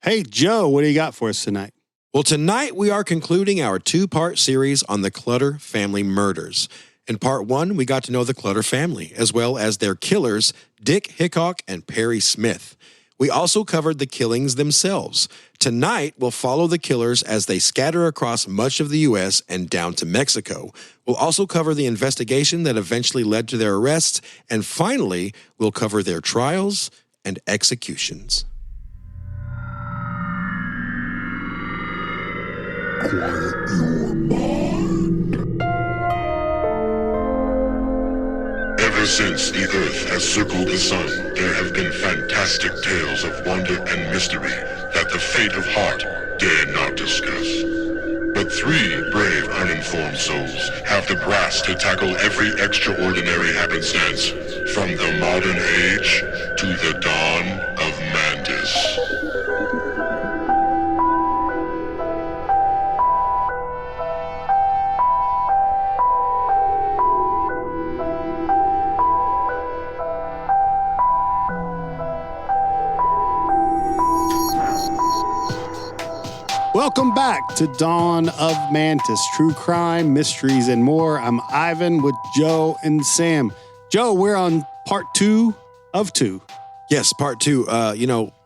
Hey, Joe, what do you got for us tonight? Well, tonight we are concluding our two-part series on the Clutter Family murders. In part one, we got to know the Clutter family, as well as their killers, Dick, Hickock, and Perry Smith. We also covered the killings themselves. Tonight, we'll follow the killers as they scatter across much of the U.S. and down to Mexico. We'll also cover the investigation that eventually led to their arrests. And finally, we'll cover their trials and executions. Quiet your mind. Ever since the Earth has circled the Sun, there have been fantastic tales of wonder and mystery that the faint of heart dare not discuss. But three brave, uninformed souls have the brass to tackle every extraordinary happenstance, from the modern age to the dawn of Mantis. Welcome back to Dawn of Mantis, true crime, mysteries, and more. I'm Ivan with Joe and Sam. Joe, we're on part 2 of 2. Yes, part 2.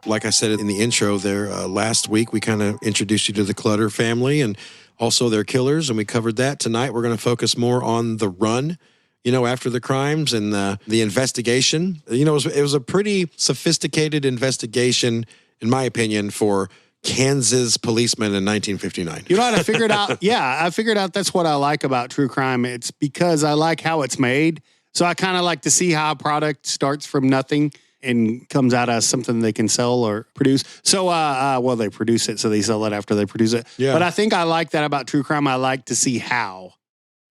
Like I said in the intro there, last week we kind of introduced you to the Clutter family and also their killers, and we covered that. Tonight we're going to focus more on the run, after the crimes and the investigation. It was a pretty sophisticated investigation, in my opinion, for Kansas policemen in 1959. You know what I figured out? I figured out that's what I like about true crime. It's because I like how it's made. So I kind of like to see how a product starts from nothing and comes out as something they can sell or produce. So, they produce it, so they sell it after they produce it. Yeah. But I think I like that about true crime. I like to see how.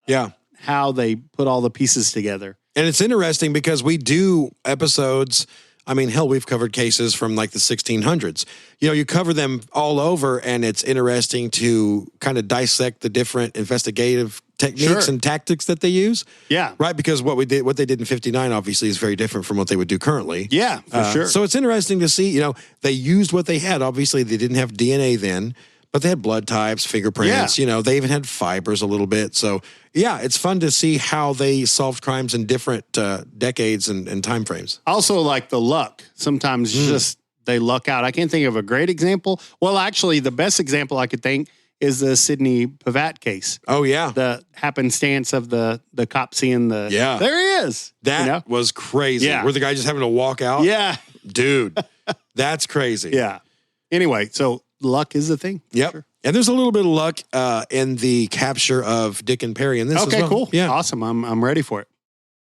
Yeah. How they put all the pieces together. And it's interesting because we do episodes. I mean, hell, we've covered cases from like the 1600s. You cover them all over, and it's interesting to kind of dissect the different investigative techniques and tactics that they use. Yeah. Right, because what they did in 59 obviously is very different from what they would do currently. Yeah, for sure. So it's interesting to see, they used what they had. Obviously, they didn't have DNA then, but they had blood types, fingerprints, they even had fibers a little bit. So, yeah, it's fun to see how they solved crimes in different decades and time frames. Also, like the luck. Sometimes just they luck out. I can't think of a great example. Well, actually, the best example I could think is the Sidney Pavat case. Oh, yeah. The happenstance of the cop seeing the... Yeah. There he is. That was crazy. Yeah. Were the guy just having to walk out? Yeah. Dude, that's crazy. Yeah. Anyway, so luck is the thing. Yep. Sure. And there's a little bit of luck in the capture of Dick and Perry in this as well. Cool. Yeah. Awesome. I'm ready for it.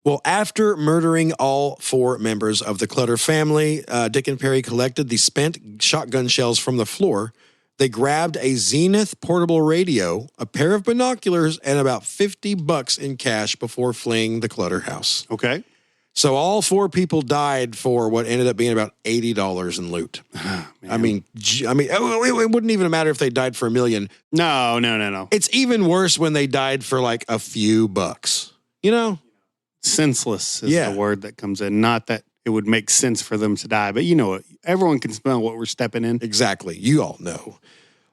Well, after murdering all 4 members of the Clutter family, Dick and Perry collected the spent shotgun shells from the floor. They grabbed a Zenith portable radio, a pair of binoculars, and about $50 in cash before fleeing the Clutter house. Okay. So all 4 people died for what ended up being about $80 in loot. I mean, it wouldn't even matter if they died for $1 million. No. It's even worse when they died for like a few bucks. Senseless is the word that comes in. Not that it would make sense for them to die, but everyone can smell what we're stepping in. Exactly. You all know.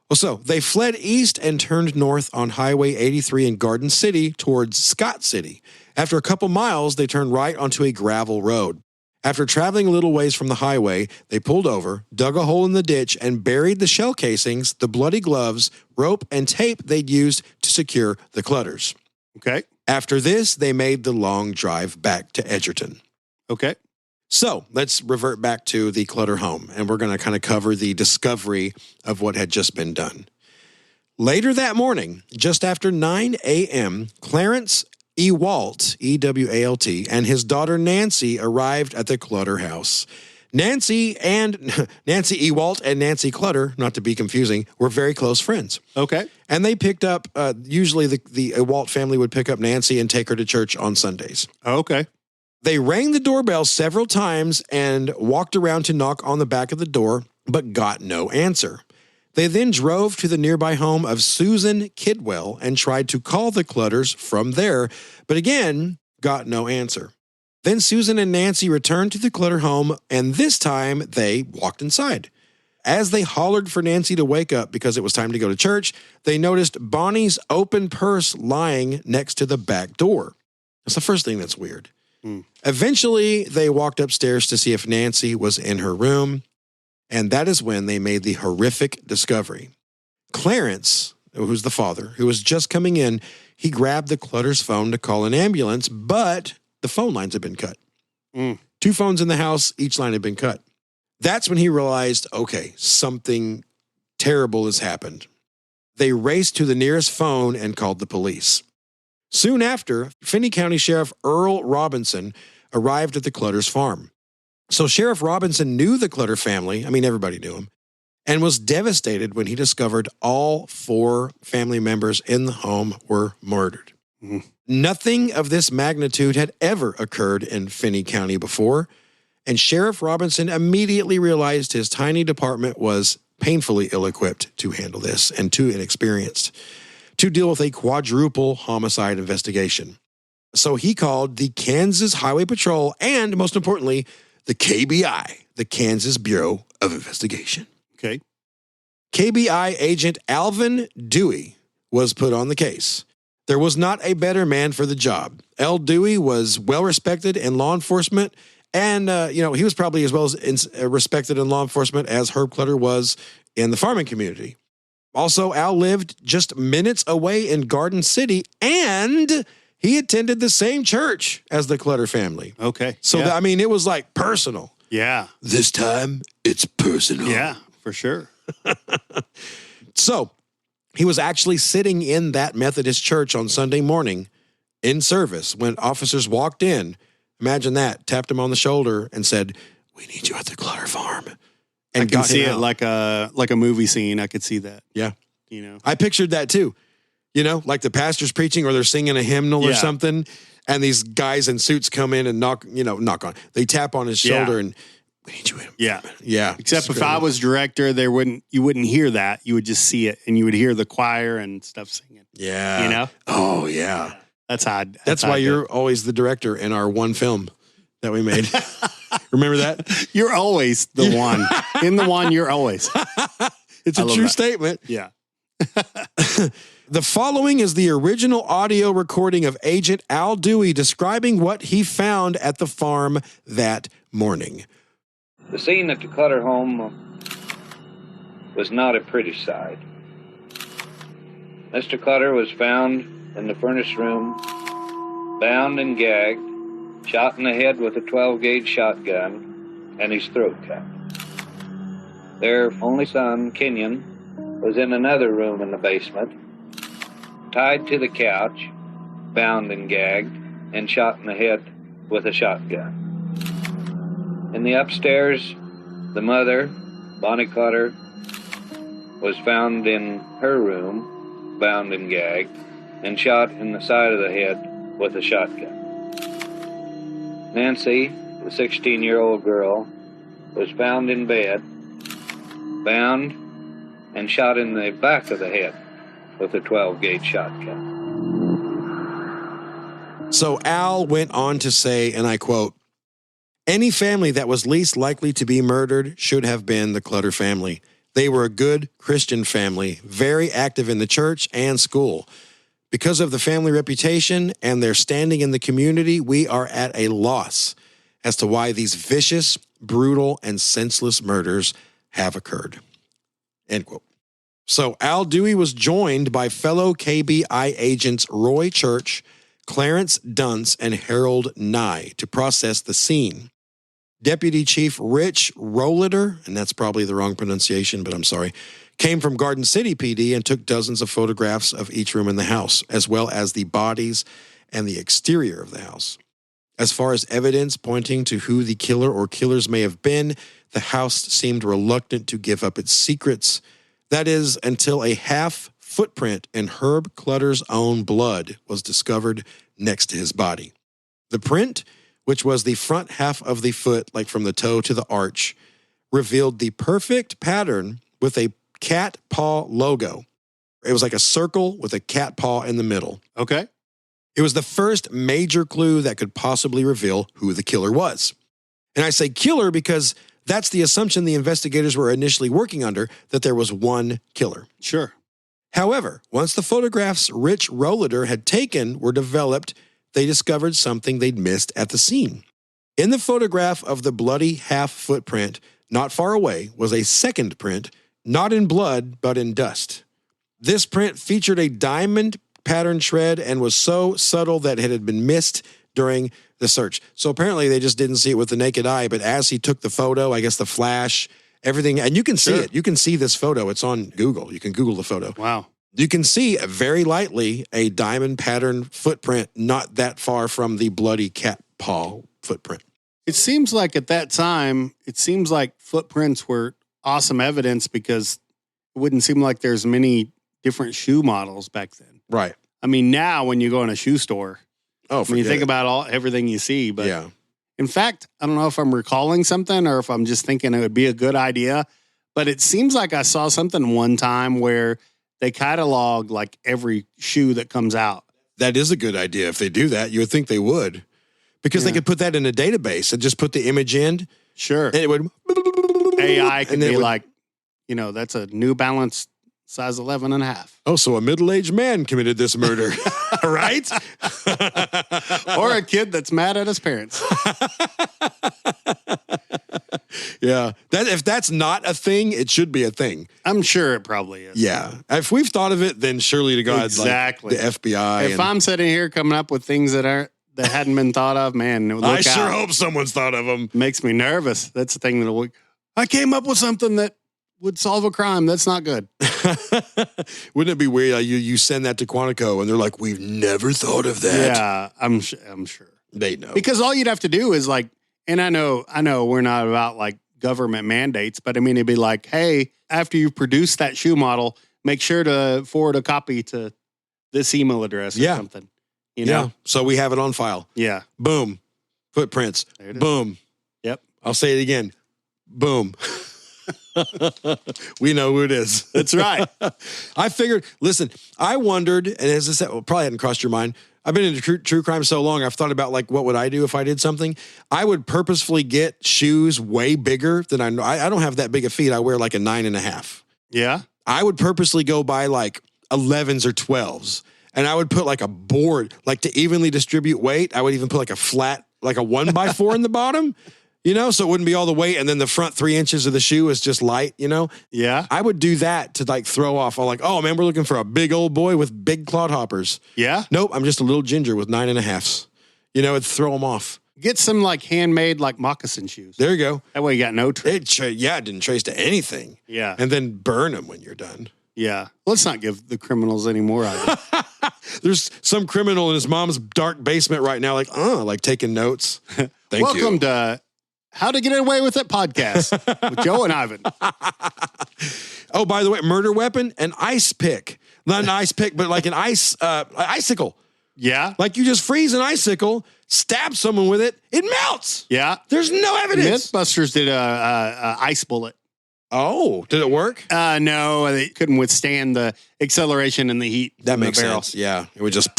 Well, so they fled east and turned north on Highway 83 in Garden City towards Scott City. After a couple miles, they turned right onto a gravel road. After traveling a little ways from the highway, they pulled over, dug a hole in the ditch, and buried the shell casings, the bloody gloves, rope, and tape they'd used to secure the Clutters. Okay. After this, they made the long drive back to Edgerton. Okay. So let's revert back to the Clutter home, and we're going to kind of cover the discovery of what had just been done. Later that morning, just after 9 a.m., Clarence Ewalt, E-W-A-L-T, and his daughter Nancy arrived at the Clutter house. Nancy Ewalt and Nancy Clutter, not to be confusing, were very close friends. Okay. And they picked up, usually the Ewalt family would pick up Nancy and take her to church on Sundays. Okay. They rang the doorbell several times and walked around to knock on the back of the door, but got no answer. They then drove to the nearby home of Susan Kidwell and tried to call the Clutters from there, but again, got no answer. Then Susan and Nancy returned to the Clutter home, and this time they walked inside. as they hollered for Nancy to wake up because it was time to go to church, they noticed Bonnie's open purse lying next to the back door. That's the first thing that's weird. Eventually, they walked upstairs to see if Nancy was in her room, and that is when they made the horrific discovery. Clarence, who's the father, who was just coming in, he grabbed the Clutter's phone to call an ambulance, but the phone lines had been cut. 2 phones in the house, each line had been cut. That's when he realized, okay, something terrible has happened. They raced to the nearest phone and called the police. Soon after, Finney County Sheriff Earl Robinson arrived at the Clutter's farm. So Sheriff Robinson knew the Clutter family, everybody knew him, and was devastated when he discovered all 4 family members in the home were murdered. Nothing of this magnitude had ever occurred in Finney County before, and Sheriff Robinson immediately realized his tiny department was painfully ill-equipped to handle this and too inexperienced to deal with a quadruple homicide investigation. So he called the Kansas Highway Patrol and, most importantly, the KBI, the Kansas Bureau of Investigation. Okay. KBI agent Alvin Dewey was put on the case. There was not a better man for the job. L. Dewey was well-respected in law enforcement, and, he was probably as well as respected in law enforcement as Herb Clutter was in the farming community. Also, Al lived just minutes away in Garden City, and he attended the same church as the Clutter family. Okay. So, yeah. it was like personal. Yeah. This time, it's personal. Yeah, for sure. So, he was actually sitting in that Methodist church on Sunday morning in service when officers walked in. Imagine that, tapped him on the shoulder and said, "We need you at the Clutter farm." And I can got see him it out. like a movie scene. I could see that. Yeah. I pictured that too. Like the pastor's preaching or they're singing a hymnal or Yeah. something, and these guys in suits come in and knock on. They tap on his shoulder and we need you in. Yeah. Yeah. Except if I was director, you wouldn't hear that. You would just see it, and you would hear the choir and stuff singing. Yeah. Oh, yeah. That's how. That's why you're always the director in our one film that we made. Remember that? You're always the one. In the one, you're always. It's a true statement. Yeah. The following is the original audio recording of Agent Al Dewey describing what he found at the farm that morning. The scene at the Clutter home was not a pretty sight. Mr. Clutter was found in the furnace room, bound and gagged, shot in the head with a 12-gauge shotgun, and his throat cut. Their only son, Kenyon, was in another room in the basement, tied to the couch, bound and gagged, and shot in the head with a shotgun. In the upstairs, the mother, Bonnie Clutter, was found in her room, bound and gagged, and shot in the side of the head with a shotgun. Nancy, the 16-year-old girl, was found in bed, bound, and shot in the back of the head with a 12-gauge shotgun. So Al went on to say, and I quote, "Any family that was least likely to be murdered should have been the Clutter family. They were a good Christian family, very active in the church and school. Because of the family reputation and their standing in the community, we are at a loss as to why these vicious, brutal, and senseless murders have occurred." End quote. So Al Dewey was joined by fellow KBI agents Roy Church, Clarence Dunce, and Harold Nye to process the scene. Deputy Chief Rich Rolliter, and that's probably the wrong pronunciation, but I'm sorry, came from Garden City PD and took dozens of photographs of each room in the house, as well as the bodies and the exterior of the house. As far as evidence pointing to who the killer or killers may have been, the house seemed reluctant to give up its secrets. That is, until a half footprint in Herb Clutter's own blood was discovered next to his body. The print, which was the front half of the foot, like from the toe to the arch, revealed the perfect pattern with a cat paw logo. It was like a circle with a cat paw in the middle. Okay. It was the first major clue that could possibly reveal who the killer was. And I say killer because That's the assumption the investigators were initially working under, that there was one killer. Sure. However, once the photographs Rich Rollader had taken were developed, they discovered something they'd missed at the scene. In the photograph of the bloody half footprint, not far away, was a second print, not in blood, but in dust. This print featured a diamond pattern shred and was so subtle that it had been missed during the search. So apparently they just didn't see it with the naked eye, but as he took the photo, I guess the flash, everything, and you can see it. You can see this photo. It's on Google. You can Google the photo. Wow. You can see very lightly a diamond pattern footprint not that far from the bloody cat paw footprint. It seems like at that time, footprints were awesome evidence because it wouldn't seem like there's many different shoe models back then. Right. I mean, now when you go in a shoe store, when you think it. about everything you see, but Yeah. in fact, I don't know if I'm recalling something or if I'm just thinking it would be a good idea, but it seems like I saw something one time where they catalog like every shoe that comes out. That is a good idea. If they do that, you would think they would. Because they could put that in a database and just put the image in. Sure. And it would... AI could and be it would- like, that's a New Balance size 11 and a half. Oh, so a middle-aged man committed this murder. Right? Or a kid that's mad at his parents. Yeah. If that's not a thing, it should be a thing. I'm sure it probably is. Yeah. If we've thought of it, then surely to God, Exactly. like the FBI. If I'm sitting here coming up with things that hadn't been thought of, man, look I out. sure hope someone's thought of them. Makes me nervous. That's the thing I came up with something that would solve a crime. That's not good. Wouldn't it be weird? You send that to Quantico and they're like, we've never thought of that. Yeah, I'm sure. They know. Because all you'd have to do is and I know we're not about like government mandates, but I mean, it'd be like, hey, after you produce that shoe model, make sure to forward a copy to this email address or something. You know? Yeah. So we have it on file. Yeah. Boom. Footprints. There it is. Boom. Yep. I'll say it again. Boom. We know who it is. That's right. I figured, listen, I wondered, and as I said, probably hadn't crossed your mind. I've been into true crime so long, I've thought about like, what would I do if I did something? I would purposefully get shoes way bigger than I know. I don't have that big of feet. I wear like a 9.5. Yeah. I would purposely go buy like 11s or 12s. And I would put like a board, like to evenly distribute weight. I would even put like a flat, like a 1x4 in the bottom, so it wouldn't be all the weight. And then the front 3 inches of the shoe is just light, Yeah. I would do that to like throw off. I'm like, oh man, we're looking for a big old boy with big clodhoppers. Yeah. Nope. I'm just a little ginger with 9.5s. It'd throw them off. Get some like handmade like moccasin shoes. There you go. That way you got no trick. It didn't trace to anything. Yeah. And then burn them when you're done. Yeah. Let's not give the criminals any more ideas. There's some criminal in his mom's dark basement right now, like taking notes. Welcome to How to Get Away with It podcast with Joe and Ivan. Oh, by the way, murder weapon, an ice pick. Not an ice pick, but like an icicle. Yeah. Like you just freeze an icicle, stab someone with it, it melts. Yeah. There's no evidence. Mythbusters did a ice bullet. Oh, did it work? No, they couldn't withstand the acceleration and the heat. That makes the barrel. sense. Yeah. It would just...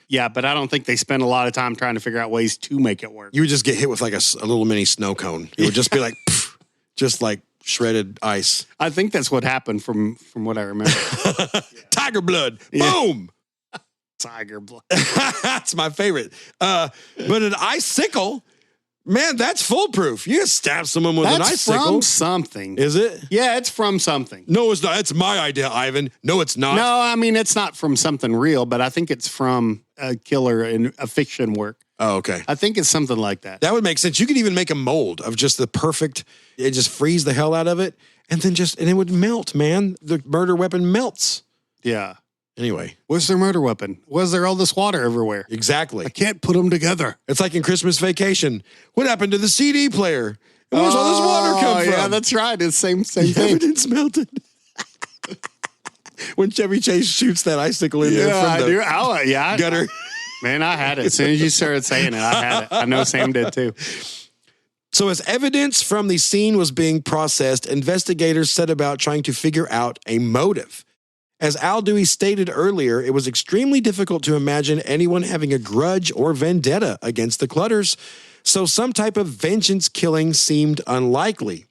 Yeah, but I don't think they spent a lot of time trying to figure out ways to make it work. You would just get hit with like a little mini snow cone. It would just be like, just like shredded ice. I think that's what happened from what I remember. Tiger blood. Boom. Tiger blood. That's my favorite. But an icicle, man, that's foolproof. You just stab someone with an icicle. That's from something. Is it? Yeah, it's from something. No, it's not. It's my idea, Ivan. No, it's not. No, I mean, it's not from something real, but I think it's from a killer in a fiction work. Oh, okay. I think it's something like that. That would make sense. You could even make a mold of just the perfect, just freeze the hell out of it, and then and it would melt, man. The murder weapon melts. Yeah. Anyway. Where's their murder weapon? Where's there all this water everywhere? Exactly. I can't put them together. It's like in Christmas Vacation. What happened to the CD player? And where's all this water come from? Yeah, that's right. It's same The thing. evidence melted. When Chevy Chase shoots that icicle in there from the gutter. Man, I had it. As soon as you started saying it, I had it. I know Sam did too. So as evidence from the scene was being processed, investigators set about trying to figure out a motive. As Al Dewey stated earlier, it was extremely difficult to imagine anyone having a grudge or vendetta against the Clutters, so some type of vengeance killing seemed unlikely.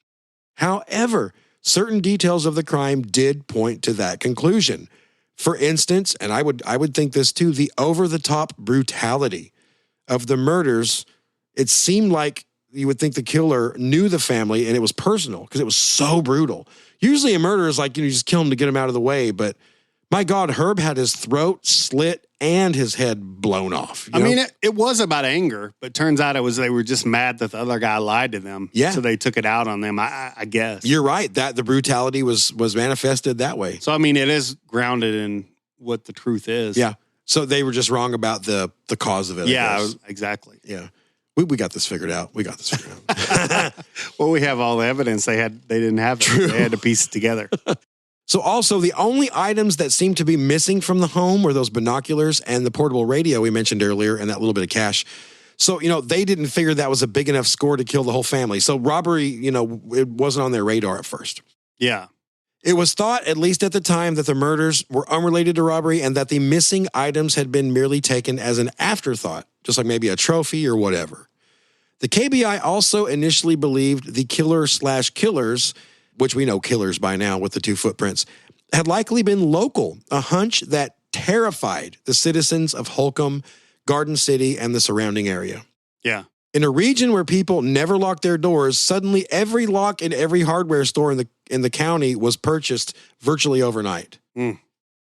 However, certain details of the crime did point to that conclusion. For instance, and I would think this too, the over-the-top brutality of the murders. It seemed like you would think the killer knew the family and it was personal because it was so brutal. Usually a murder is like, you just kill him to get him out of the way. But my God, Herb had his throat slit and his head blown off. I mean, it was about anger, but turns out they were just mad that the other guy lied to them. Yeah. So they took it out on them, I guess. You're right. That the brutality was manifested that way. So, I mean, it is grounded in what the truth is. Yeah. So they were just wrong about the cause of it. Yeah, exactly. Yeah. We got this figured out. Well, we have all the evidence. They didn't have it. True. They had to piece it together. So also the only items that seemed to be missing from the home were those binoculars and the portable radio we mentioned earlier and that little bit of cash. So, they didn't figure that was a big enough score to kill the whole family. So robbery, it wasn't on their radar at first. Yeah. It was thought, at least at the time, that the murders were unrelated to robbery and that the missing items had been merely taken as an afterthought, just like maybe a trophy or whatever. The KBI also initially believed the killer/killers, which we know killers by now with the 2 footprints, had likely been local, a hunch that terrified the citizens of Holcomb, Garden City, and the surrounding area. Yeah. In a region where people never locked their doors, suddenly every lock in every hardware store in the county was purchased virtually overnight. Mm.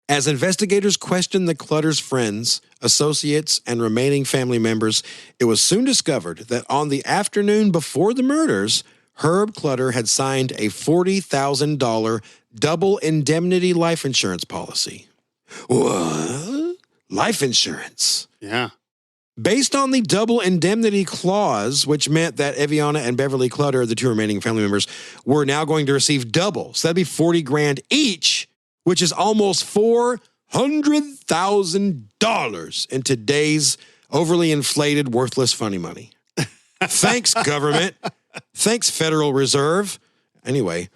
As investigators questioned the Clutter's friends, associates, and remaining family members, it was soon discovered that on the afternoon before the murders, Herb Clutter had signed a $40,000 double indemnity life insurance policy. What? Life insurance? Yeah. Based on the double indemnity clause, which meant that Eviana and Beverly Clutter, the 2 remaining family members, were now going to receive double. So that'd be $40,000 each, which is almost $400,000 in today's overly inflated, worthless, funny money. Thanks, government. Thanks, Federal Reserve. Anyway,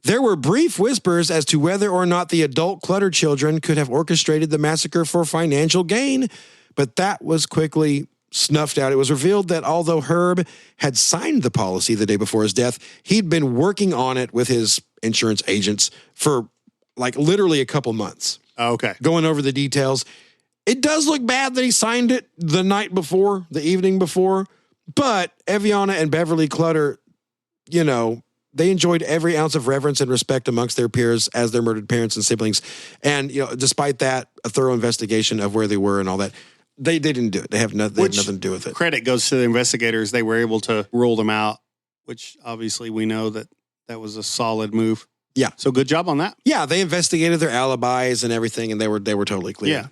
there were brief whispers as to whether or not the adult Clutter children could have orchestrated the massacre for financial gain, but that was quickly snuffed out. It was revealed that although Herb had signed the policy the day before his death, he'd been working on it with his insurance agents for like literally a couple months. Okay. Going over the details. It does look bad that he signed it the night before, the evening before, but Eviana and Beverly Clutter, they enjoyed every ounce of reverence and respect amongst their peers as their murdered parents and siblings. And, despite that, a thorough investigation of where they were and all that, they didn't do it. They had nothing to do with it. Credit goes to the investigators. They were able to rule them out, which obviously we know that was a solid move. Yeah. So good job on that. Yeah, they investigated their alibis and everything, and they were totally clear. Yeah.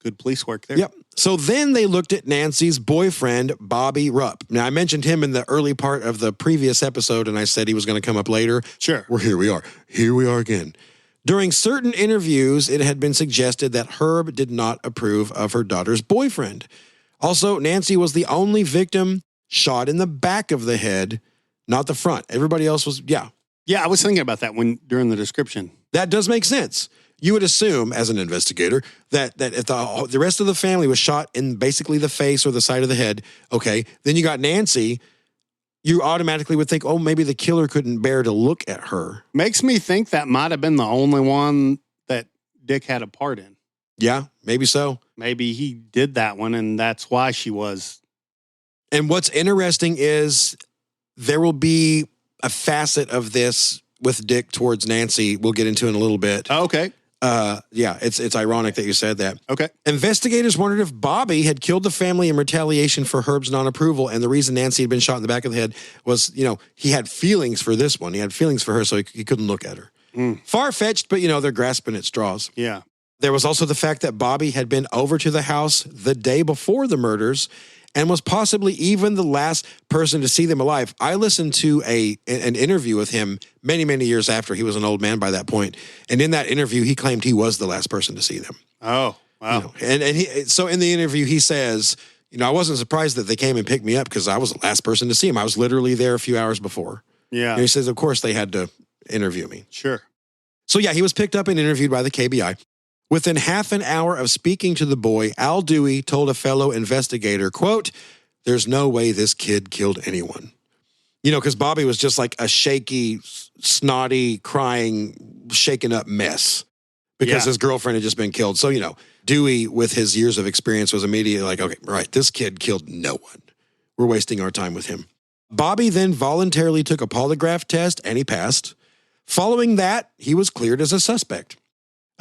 Good police work there. Yep. So then they looked at Nancy's boyfriend, Bobby Rupp. Now, I mentioned him in the early part of the previous episode, and I said he was going to come up later. Sure. Here we are. Here we are again. During certain interviews, it had been suggested that Herb did not approve of her daughter's boyfriend. Also, Nancy was the only victim shot in the back of the head, not the front. Everybody else was, Yeah, I was thinking about that during the description. That does make sense. You would assume, as an investigator, that if the rest of the family was shot in basically the face or the side of the head, okay, then you got Nancy, you automatically would think, oh, maybe the killer couldn't bear to look at her. Makes me think that might have been the only one that Dick had a part in. Yeah, maybe so. Maybe he did that one, and that's why she was. And what's interesting is there will be a facet of this with Dick towards Nancy we'll get into in a little bit. Oh, okay. Yeah, it's ironic that you said that. Okay. Investigators wondered if Bobby had killed the family in retaliation for Herb's non-approval, and the reason Nancy had been shot in the back of the head was, he had feelings for this one. He had feelings for her, so he couldn't look at her. Far-fetched, but, they're grasping at straws. Yeah. There was also the fact that Bobby had been over to the house the day before the murders and was possibly even the last person to see them alive. I listened to an interview with him many, many years after. He was an old man by that point. And in that interview, he claimed he was the last person to see them. Oh, wow. So in the interview, he says, I wasn't surprised that they came and picked me up because I was the last person to see him. I was literally there a few hours before. Yeah. And he says, of course, they had to interview me. Sure. So yeah, he was picked up and interviewed by the KBI. Within half an hour of speaking to the boy, Al Dewey told a fellow investigator, quote, "There's no way this kid killed anyone." You know, because Bobby was just like a shaky, snotty, crying, shaken up mess because his girlfriend had just been killed. So, you know, Dewey, with his years of experience, was immediately like, okay, right, this kid killed no one. We're wasting our time with him. Bobby then voluntarily took a polygraph test and he passed. Following that, he was cleared as a suspect.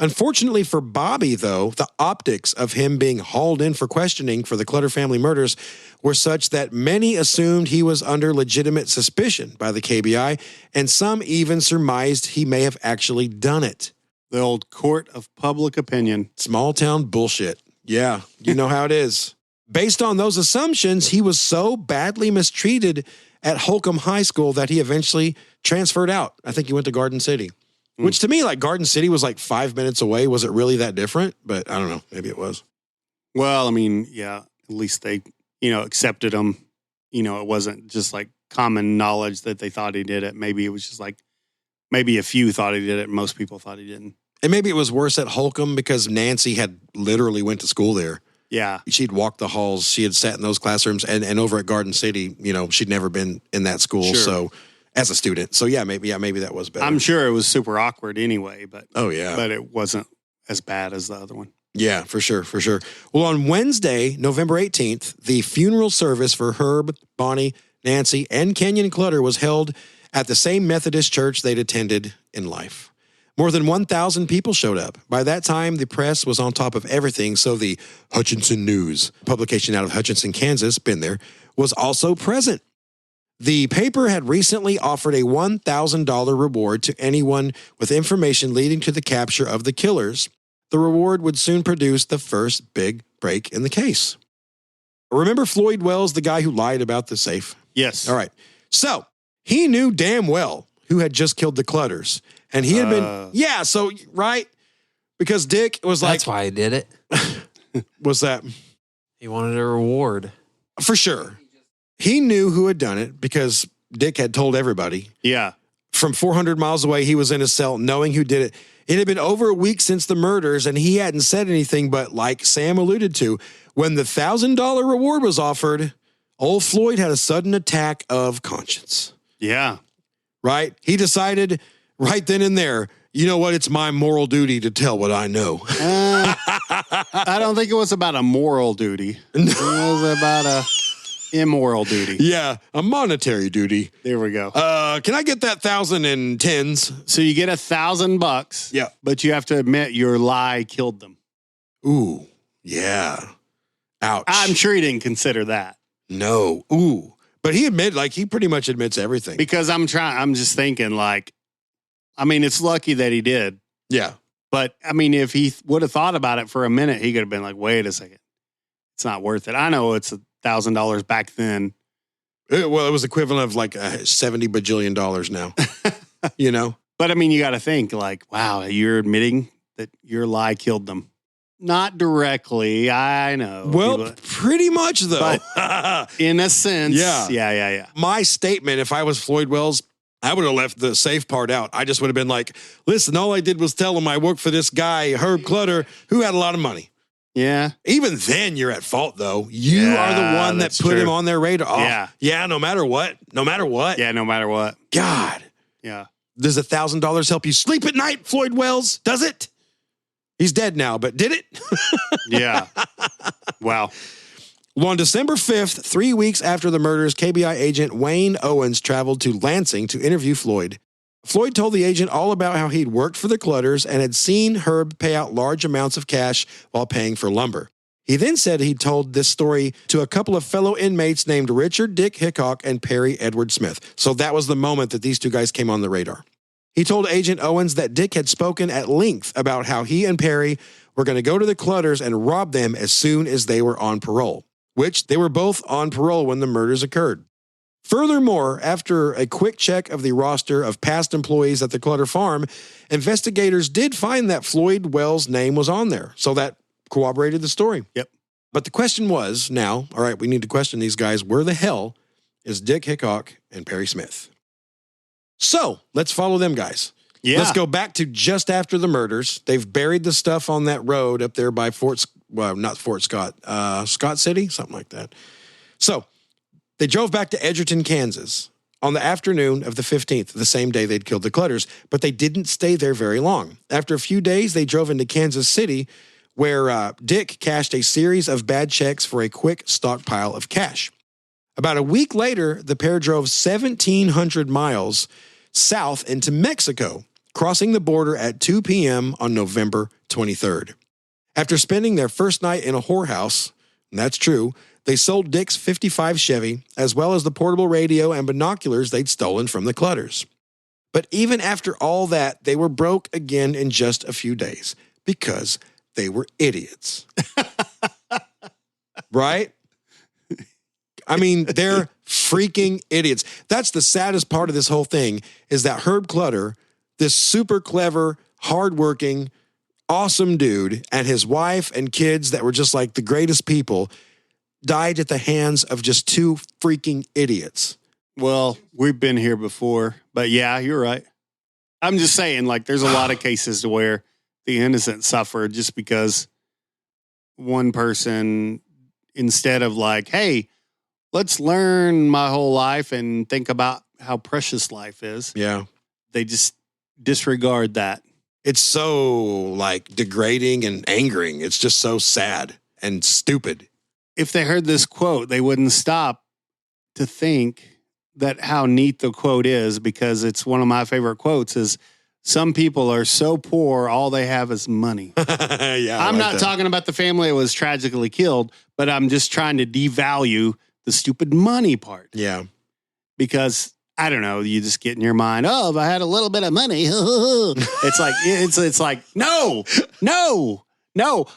Unfortunately for Bobby, though, the optics of him being hauled in for questioning for the Clutter family murders were such that many assumed he was under legitimate suspicion by the KBI, and some even surmised he may have actually done it. The old court of public opinion. Small town bullshit. Yeah, you know how it is. Based on those assumptions, he was so badly mistreated at Holcomb High School that he eventually transferred out. I think he went to Garden City. Which to me, like Garden City was like 5 minutes away. Was it really that different? But I don't know. Maybe it was. Well, I mean, yeah, at least they, accepted him. It wasn't just like common knowledge that they thought he did it. Maybe it was just like, maybe a few thought he did it. Most people thought he didn't. And maybe it was worse at Holcomb because Nancy had literally went to school there. Yeah. She'd walked the halls. She had sat in those classrooms. And over at Garden City, she'd never been in that school. Sure. So as a student. So maybe that was better. I'm sure it was super awkward anyway, but but it wasn't as bad as the other one. Yeah, for sure. Well, on Wednesday, November 18th, the funeral service for Herb, Bonnie, Nancy, and Kenyon Clutter was held at the same Methodist church they'd attended in life. More than 1,000 people showed up. By that time, the press was on top of everything, so the Hutchinson News, publication out of Hutchinson, Kansas, been there, was also present. The paper had recently offered a $1,000 reward to anyone with information leading to the capture of the killers. The reward would soon produce the first big break in the case. Remember Floyd Wells, the guy who lied about the safe? Yes. All right. So he knew damn well who had just killed the Clutters. And he had been, right? Because Dick was like... That's why he did it. What's that? He wanted a reward. For sure. He knew who had done it because Dick had told everybody. Yeah. From 400 miles away, he was in his cell knowing who did it. It had been over a week since the murders, and he hadn't said anything, but like Sam alluded to, when the $1,000 reward was offered, old Floyd had a sudden attack of conscience. Yeah. Right? He decided right then and there, you know what? It's my moral duty to tell what I know. I don't think it was about a moral duty. It was about a immoral duty. Yeah, a monetary duty. There we go. Can I get that 1,000 in tens? So you get $1,000. Yeah. But you have to admit your lie killed them. Ooh, yeah. Ouch. I'm sure he didn't consider that. No. Ooh. But he he pretty much admits everything. Because I'm just thinking it's lucky that he did. Yeah. But if he would have thought about it for a minute, he could have been like, wait a second. It's not worth it. I know it's $1,000 back then. It was equivalent of like $70 bajillion now, But you got to think wow, you're admitting that your lie killed them. Not directly, I know. Well, pretty much though. But in a sense. Yeah. Yeah. My statement, if I was Floyd Wells, I would have left the safe part out. I just would have been like, listen, all I did was tell him I worked for this guy, Herb Clutter, who had a lot of money. Yeah. Even then, you're at fault, though. You are the one that put him on their radar. Oh, yeah. Yeah, no matter what. Yeah, no matter what. God. Yeah. Does $1,000 help you sleep at night, Floyd Wells? Does it? He's dead now, but did it? Yeah. Wow. Well, on December 5th, 3 weeks after the murders, KBI agent Wayne Owens traveled to Lansing to interview Floyd. Floyd told the agent all about how he'd worked for the Clutters and had seen Herb pay out large amounts of cash while paying for lumber. He then said he'd told this story to a couple of fellow inmates named Richard Dick Hickock and Perry Edward Smith. So that was the moment that these two guys came on the radar. He told Agent Owens that Dick had spoken at length about how he and Perry were going to go to the Clutters and rob them as soon as they were on parole, which they were both on parole when the murders occurred. Furthermore, after a quick check of the roster of past employees at the Clutter farm, investigators did find that Floyd Wells' name was on there, so that corroborated the story. Yep. But the question was, now, all right, we need to question these guys, where the hell is Dick Hickock and Perry Smith? So, let's follow them guys. Yeah. Let's go back to just after the murders. They've buried the stuff on that road up there by not Fort Scott, Scott City, something like that. So, they drove back to Edgerton, Kansas. on the afternoon of the 15th, the same day they'd killed the Clutters, but they didn't stay there very long. After a few days, they drove into Kansas City, where Dick cashed a series of bad checks for a quick stockpile of cash. About a week later, the pair drove 1,700 miles south into Mexico, crossing the border at 2 p.m. on November 23rd. After spending their first night in a whorehouse, and that's true, they sold Dick's 55 Chevy, as well as the portable radio and binoculars they'd stolen from the Clutters. But even after all that, they were broke again in just a few days because they were idiots. Right? I mean, they're freaking idiots. That's the saddest part of this whole thing, is that Herb Clutter, this super clever, hardworking, awesome dude, and his wife and kids that were just like the greatest people, died at the hands of just two freaking idiots. Well, we've been here before, but yeah, you're right. I'm just saying, like, there's a lot of cases to where the innocent suffer just because one person, instead of like, hey, let's learn my whole life and think about how precious life is. Yeah. They just disregard that. It's so like degrading and angering. It's just so sad and stupid. If they heard this quote, they wouldn't stop to think that how neat the quote is, because it's one of my favorite quotes is, some people are so poor, all they have is money. Yeah, I'm not talking about the family that was tragically killed, but I'm just trying to devalue the stupid money part. Yeah. Because, I don't know, you just get in your mind, oh, if I had a little bit of money, it's like, no.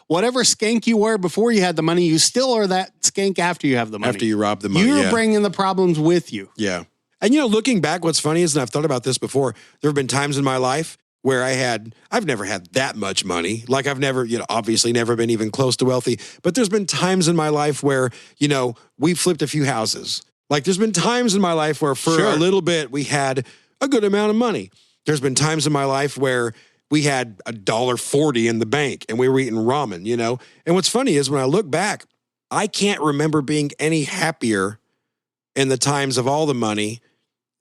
Whatever skank you were before you had the money, you still are that skank after you have the money. After you rob the money, you're bringing the problems with you. Yeah. And, looking back, what's funny is, and I've thought about this before, there have been times in my life where I've never had that much money. Like I've never, obviously never been even close to wealthy, but there's been times in my life where, we flipped a few houses. Like there's been times in my life where for a little bit we had a good amount of money. There's been times in my life where we had $1.40 in the bank and we were eating ramen, And what's funny is when I look back, I can't remember being any happier in the times of all the money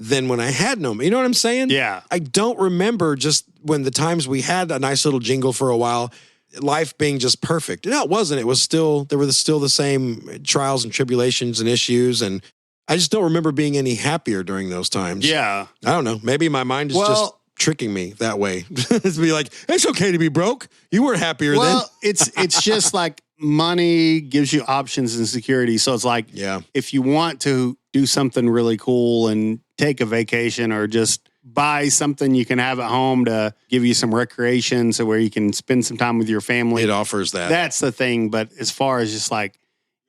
than when I had no money. You know what I'm saying? Yeah. I don't remember just when the times we had a nice little jingle for a while, life being just perfect. No, it wasn't. It was still, there were still the same trials and tribulations and issues. And I just don't remember being any happier during those times. Yeah. I don't know. Maybe my mind is just tricking me that way. It's be like, it's okay to be broke. You were happier then. Well, it's just like money gives you options and security. So it's like, if you want to do something really cool and take a vacation or just buy something you can have at home to give you some recreation so where you can spend some time with your family. It offers that. That's the thing. But as far as just like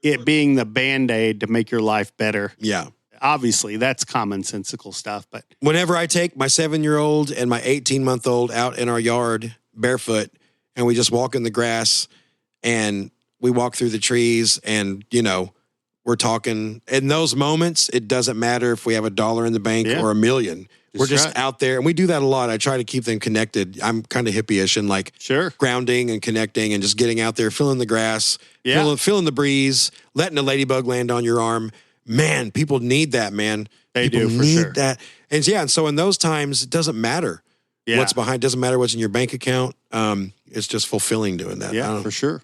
it being the Band-Aid to make your life better. Yeah. Obviously, that's commonsensical stuff. But whenever I take my 7-year-old and my 18-month-old out in our yard barefoot and we just walk in the grass and we walk through the trees and, we're talking, in those moments, it doesn't matter if we have $1 in the bank or $1 million. We're just out there, and we do that a lot. I try to keep them connected. I'm kind of hippie-ish and like grounding and connecting and just getting out there, feeling the grass, feeling the breeze, letting a ladybug land on your arm. Man, people need that, man. They people do, for need sure. that. And and so in those times, it doesn't matter what's behind. It doesn't matter what's in your bank account. It's just fulfilling doing that. Yeah, for sure.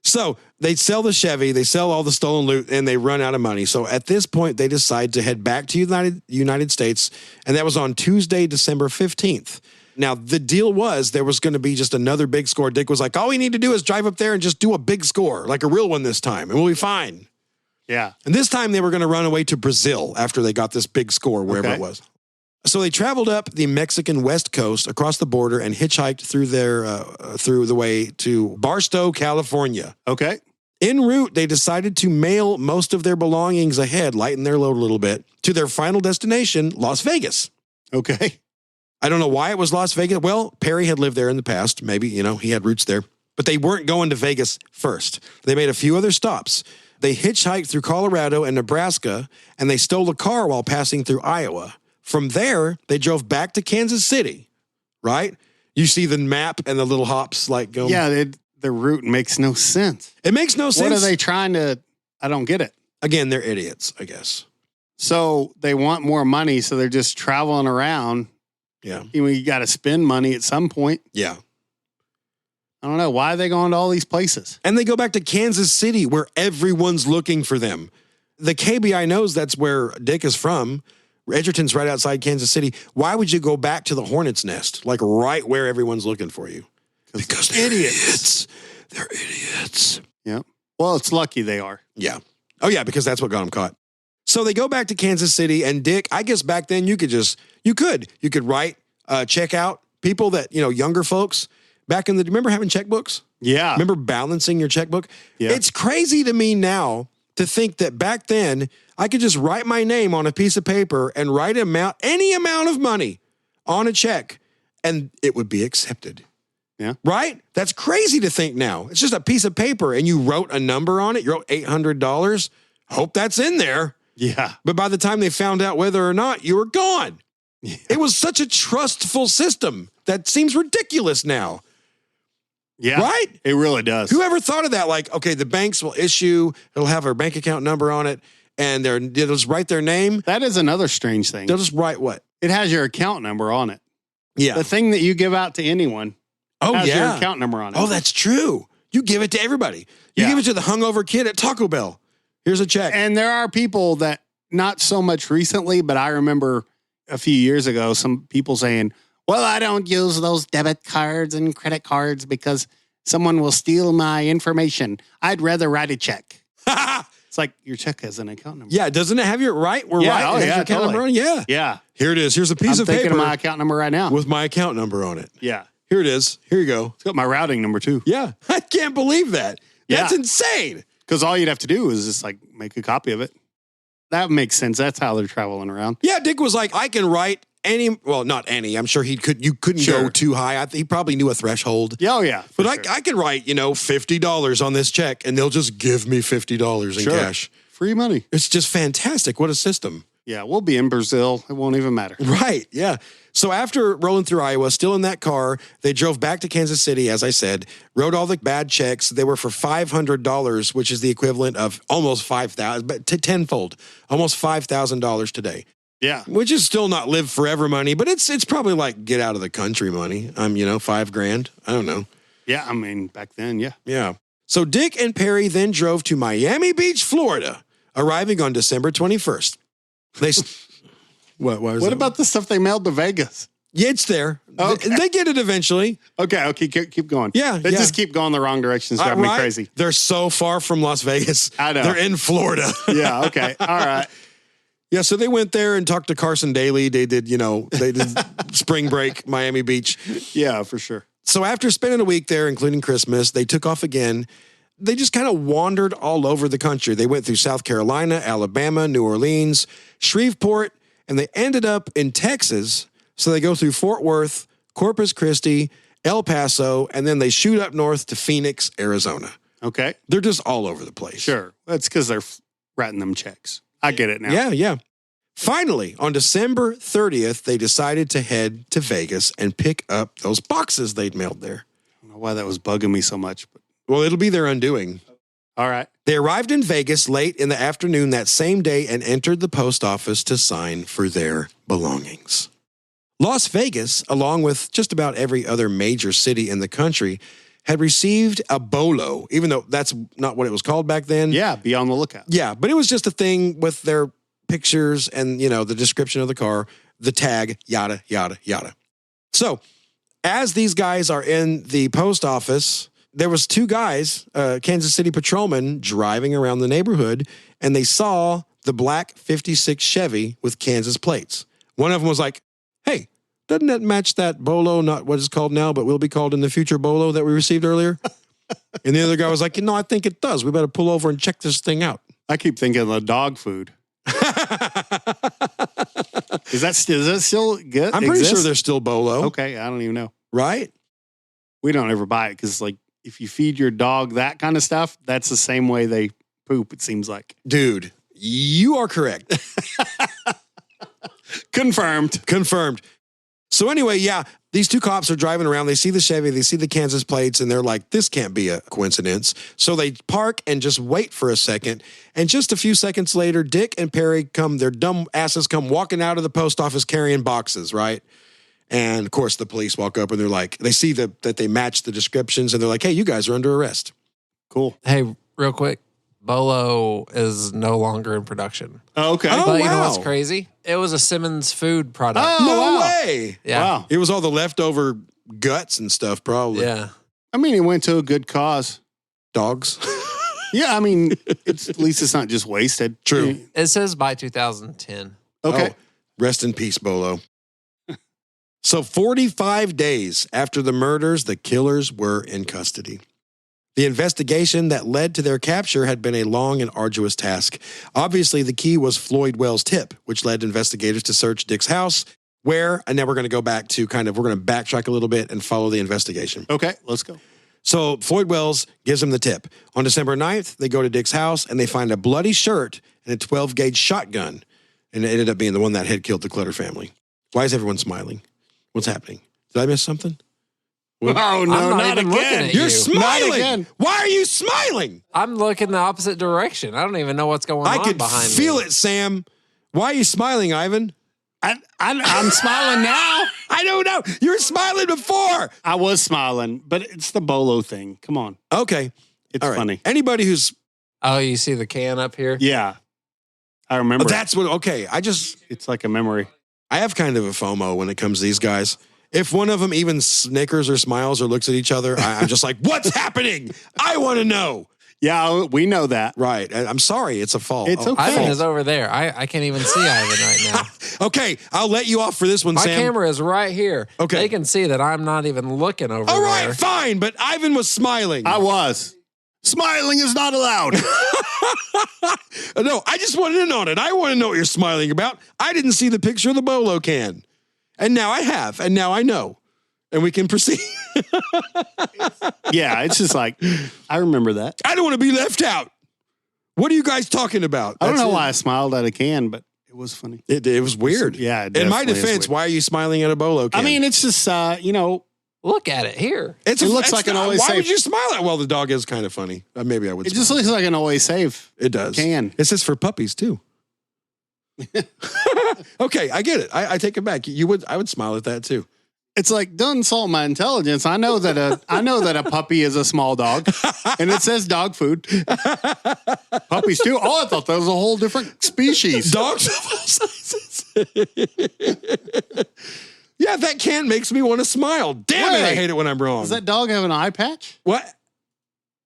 So they sell the Chevy, they sell all the stolen loot, and they run out of money. So at this point, they decide to head back to United States, and that was on Tuesday, December 15th. Now, the deal was there was going to be just another big score. Dick was like, all we need to do is drive up there and just do a big score, like a real one this time, and we'll be fine. Yeah. And this time they were going to run away to Brazil after they got this big score, wherever it was. So they traveled up the Mexican West Coast across the border and hitchhiked through the way to Barstow, California. Okay. En route, they decided to mail most of their belongings ahead, lighten their load a little bit, to their final destination, Las Vegas. Okay. I don't know why it was Las Vegas. Well, Perry had lived there in the past. Maybe, he had roots there. But they weren't going to Vegas first. They made a few other stops. They hitchhiked through Colorado and Nebraska, and they stole a car while passing through Iowa. From there, they drove back to Kansas City, right? You see the map and the little hops like going. Yeah, the route makes no sense. It makes no sense. What are they trying to? I don't get it. Again, they're idiots, I guess. So they want more money, so they're just traveling around. Yeah. You got to spend money at some point. Yeah. I don't know. Why are they going to all these places? And they go back to Kansas City where everyone's looking for them. The KBI knows that's where Dick is from. Edgerton's right outside Kansas City. Why would you go back to the Hornet's Nest, like right where everyone's looking for you? Because they're idiots. They're idiots. Yeah. Well, it's lucky they are. Yeah. Oh, yeah, because that's what got them caught. So they go back to Kansas City, and Dick, I guess back then you could write, check out people that, younger folks back in remember having checkbooks? Yeah. Remember balancing your checkbook? Yeah. It's crazy to me now to think that back then I could just write my name on a piece of paper and write any amount of money on a check, and it would be accepted. Yeah. Right? That's crazy to think now. It's just a piece of paper and you wrote a number on it. You wrote $800. Hope that's in there. Yeah. But by the time they found out whether or not, you were gone. Yeah. It was such a trustful system that seems ridiculous now. Yeah. Right? It really does. Whoever thought of that? Like, okay, the banks will it'll have our bank account number on it, and they'll just write their name. That is another strange thing. They'll just write what? It has your account number on it. Yeah. The thing that you give out to anyone has your account number on it. Oh, that's true. You give it to everybody. You give it to the hungover kid at Taco Bell. Here's a check. And there are people that, not so much recently, but I remember a few years ago, some people saying, well, I don't use those debit cards and credit cards because someone will steal my information. I'd rather write a check. It's like your check has an account number. Yeah, doesn't it have your right? We're Yeah, right. oh, It has yeah, your account totally. number on it? Yeah. Yeah. Here it is. Here's a piece I'm of thinking paper of my account number right now. with my account number on it. Yeah. Here it is. Here you go. It's got my routing number too. Yeah. I can't believe that. That's Yeah. insane. Because all you'd have to do is just like make a copy of it. That makes sense. That's how they're traveling around. Yeah, Dick was like, I can write not any. I'm sure you couldn't go too high. He probably knew a threshold. Yeah, oh yeah. But I can write, $50 on this check and they'll just give me $50 in cash. Free money. It's just fantastic. What a system. Yeah, we'll be in Brazil. It won't even matter. Right. Yeah. So after rolling through Iowa, still in that car, they drove back to Kansas City, as I said, wrote all the bad checks. They were for $500, which is the equivalent of almost $5,000, but to tenfold, almost $5,000 today. Yeah. Which is still not live forever money, but it's probably like get out of the country money. $5,000. I don't know. Yeah, I mean, back then, yeah. Yeah. So Dick and Perry then drove to Miami Beach, Florida, arriving on December 21st. They What about the stuff they mailed to Vegas? Yeah, it's there. Okay. They get it eventually. Okay, keep going. Yeah, They just keep going the wrong direction. It's driving me crazy. They're so far from Las Vegas. I know. They're in Florida. Yeah, okay. All right. Yeah, so they went there and talked to Carson Daly. They did spring break, Miami Beach. Yeah, for sure. So after spending a week there, including Christmas, they took off again. They just kind of wandered all over the country. They went through South Carolina, Alabama, New Orleans, Shreveport, and they ended up in Texas. So they go through Fort Worth, Corpus Christi, El Paso, and then they shoot up north to Phoenix, Arizona. Okay. They're just all over the place. Sure. That's because they're writing them checks. I get it now. Yeah. Finally, on December 30th, they decided to head to Vegas and pick up those boxes they'd mailed there. I don't know why that was bugging me so much. But Well, it'll be their undoing. all right. They arrived in Vegas late in the afternoon that same day and entered the post office to sign for their belongings. Las Vegas, along with just about every other major city in the country, had received a bolo, even though that's not what it was called back then. Yeah, be on the lookout. Yeah, but it was just a thing with their pictures and, the description of the car, the tag, yada, yada, yada. So as these guys are in the post office, there was two guys, Kansas City patrolmen, driving around the neighborhood, and they saw the black 56 Chevy with Kansas plates. One of them was like, hey, doesn't that match that bolo, not what it's called now, but will be called in the future bolo that we received earlier? And the other guy was like, I think it does. We better pull over and check this thing out. I keep thinking of the dog food. Is that still good? I'm pretty sure they're still bolo. Okay, I don't even know. Right? We don't ever buy it because, like, if you feed your dog that kind of stuff, that's the same way they poop, it seems like. Dude, you are correct. Confirmed. So anyway, yeah, these two cops are driving around. They see the Chevy, they see the Kansas plates, and they're like, this can't be a coincidence. So they park and just wait for a second. And just a few seconds later, Dick and Perry their dumb asses come walking out of the post office carrying boxes, right? And of course, the police walk up and they're like, they see that they match the descriptions and they're like, hey, you guys are under arrest. Cool. Hey, real quick. Bolo is no longer in production. Oh, okay. Oh, But you know wow. what's crazy? It was a Simmons food product. Oh, No wow. way. Yeah. Wow. It was all the leftover guts and stuff, probably. Yeah. I mean, it went to a good cause. Dogs. Yeah, I mean, at least it's not just wasted. True. It says by 2010. Okay. Oh, rest in peace, Bolo. So 45 days after the murders, the killers were in custody. The investigation that led to their capture had been a long and arduous task. Obviously, the key was Floyd Wells' tip, which led investigators to search Dick's house, and now we're going to go back to we're going to backtrack a little bit and follow the investigation. Okay, let's go. So Floyd Wells gives them the tip. On December 9th, they go to Dick's house and they find a bloody shirt and a 12-gauge shotgun. And it ended up being the one that had killed the Clutter family. Why is everyone smiling? What's happening? Did I miss something? Oh, no, I'm not not even looking again. at You're you. smiling. Not again. Why are you smiling? I'm looking the opposite direction. I don't even know what's going I on could behind feel me. it, Sam. Why are you smiling, Ivan? I'm smiling now. I don't know. You were smiling before. I was smiling, but it's the Bolo thing. Come on. Okay. It's All right. funny. Anybody who's... Oh, you see the can up here? Yeah. I remember. That's what... Okay. It's like a memory. I have kind of a FOMO when it comes to these guys. If one of them even snickers or smiles or looks at each other, I'm just like, what's happening? I want to know. Yeah, we know that. Right. I'm sorry. It's a fault. It's okay. Ivan is over there. I can't even see Ivan right now. Okay. I'll let you off for this one, My Sam. camera is right here. Okay. They can see that I'm not even looking over All right. there. Fine. But Ivan was smiling. I was. Smiling is not allowed. No, I just wanted in on it. I want to know what you're smiling about. I didn't see the picture of the Bolo can. And now I have. And now I know. And we can proceed. Yeah, it's just like, I remember that. I don't want to be left out. What are you guys talking about? I don't That's know it. why I smiled at a can, but it was funny. It was weird. Yeah, it In my definitely is defense, weird. why are you smiling at a Bolo can? I mean, it's just, Look at it here. it looks like an always Why safe. would you smile at? Well, the dog is kind of funny. Maybe I would. it just smile. looks like an always safe. It does. can. It says for puppies too. Okay, I get it. I take it back. I would smile at that too. It's like, don't insult my intelligence. I know that a puppy is a small dog, and it says dog food. Puppies too. Oh, I thought that was a whole different species. Dogs of all sizes. Yeah, that can makes me want to smile. Damn it, I Wait. hate it when I'm wrong. Does that dog have an eye patch? What?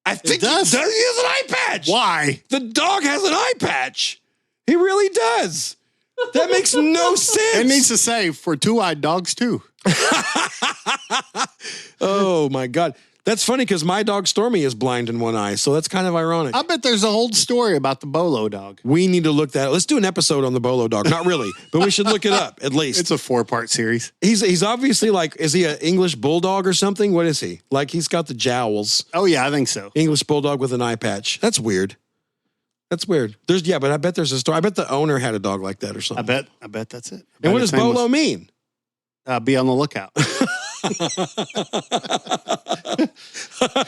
I think does. he has an eye patch. Why? The dog has an eye patch. He really does. That makes no sense. It needs to say for two-eyed dogs too. Oh my God. That's funny because my dog Stormy is blind in one eye, so that's kind of ironic. I bet there's a whole story about the Bolo dog. We need to look that up. Let's do an episode on the Bolo dog. Not really, but we should look it up at least. It's a 4-part series. He's obviously like, is he an English bulldog or something? What is he? Like he's got the jowls. Oh yeah, I think so. English bulldog with an eye patch. That's weird. That's weird. But I bet there's a story. I bet the owner had a dog like that or something. I bet that's it. I And bet what his does name Bolo mean? was, be on the lookout.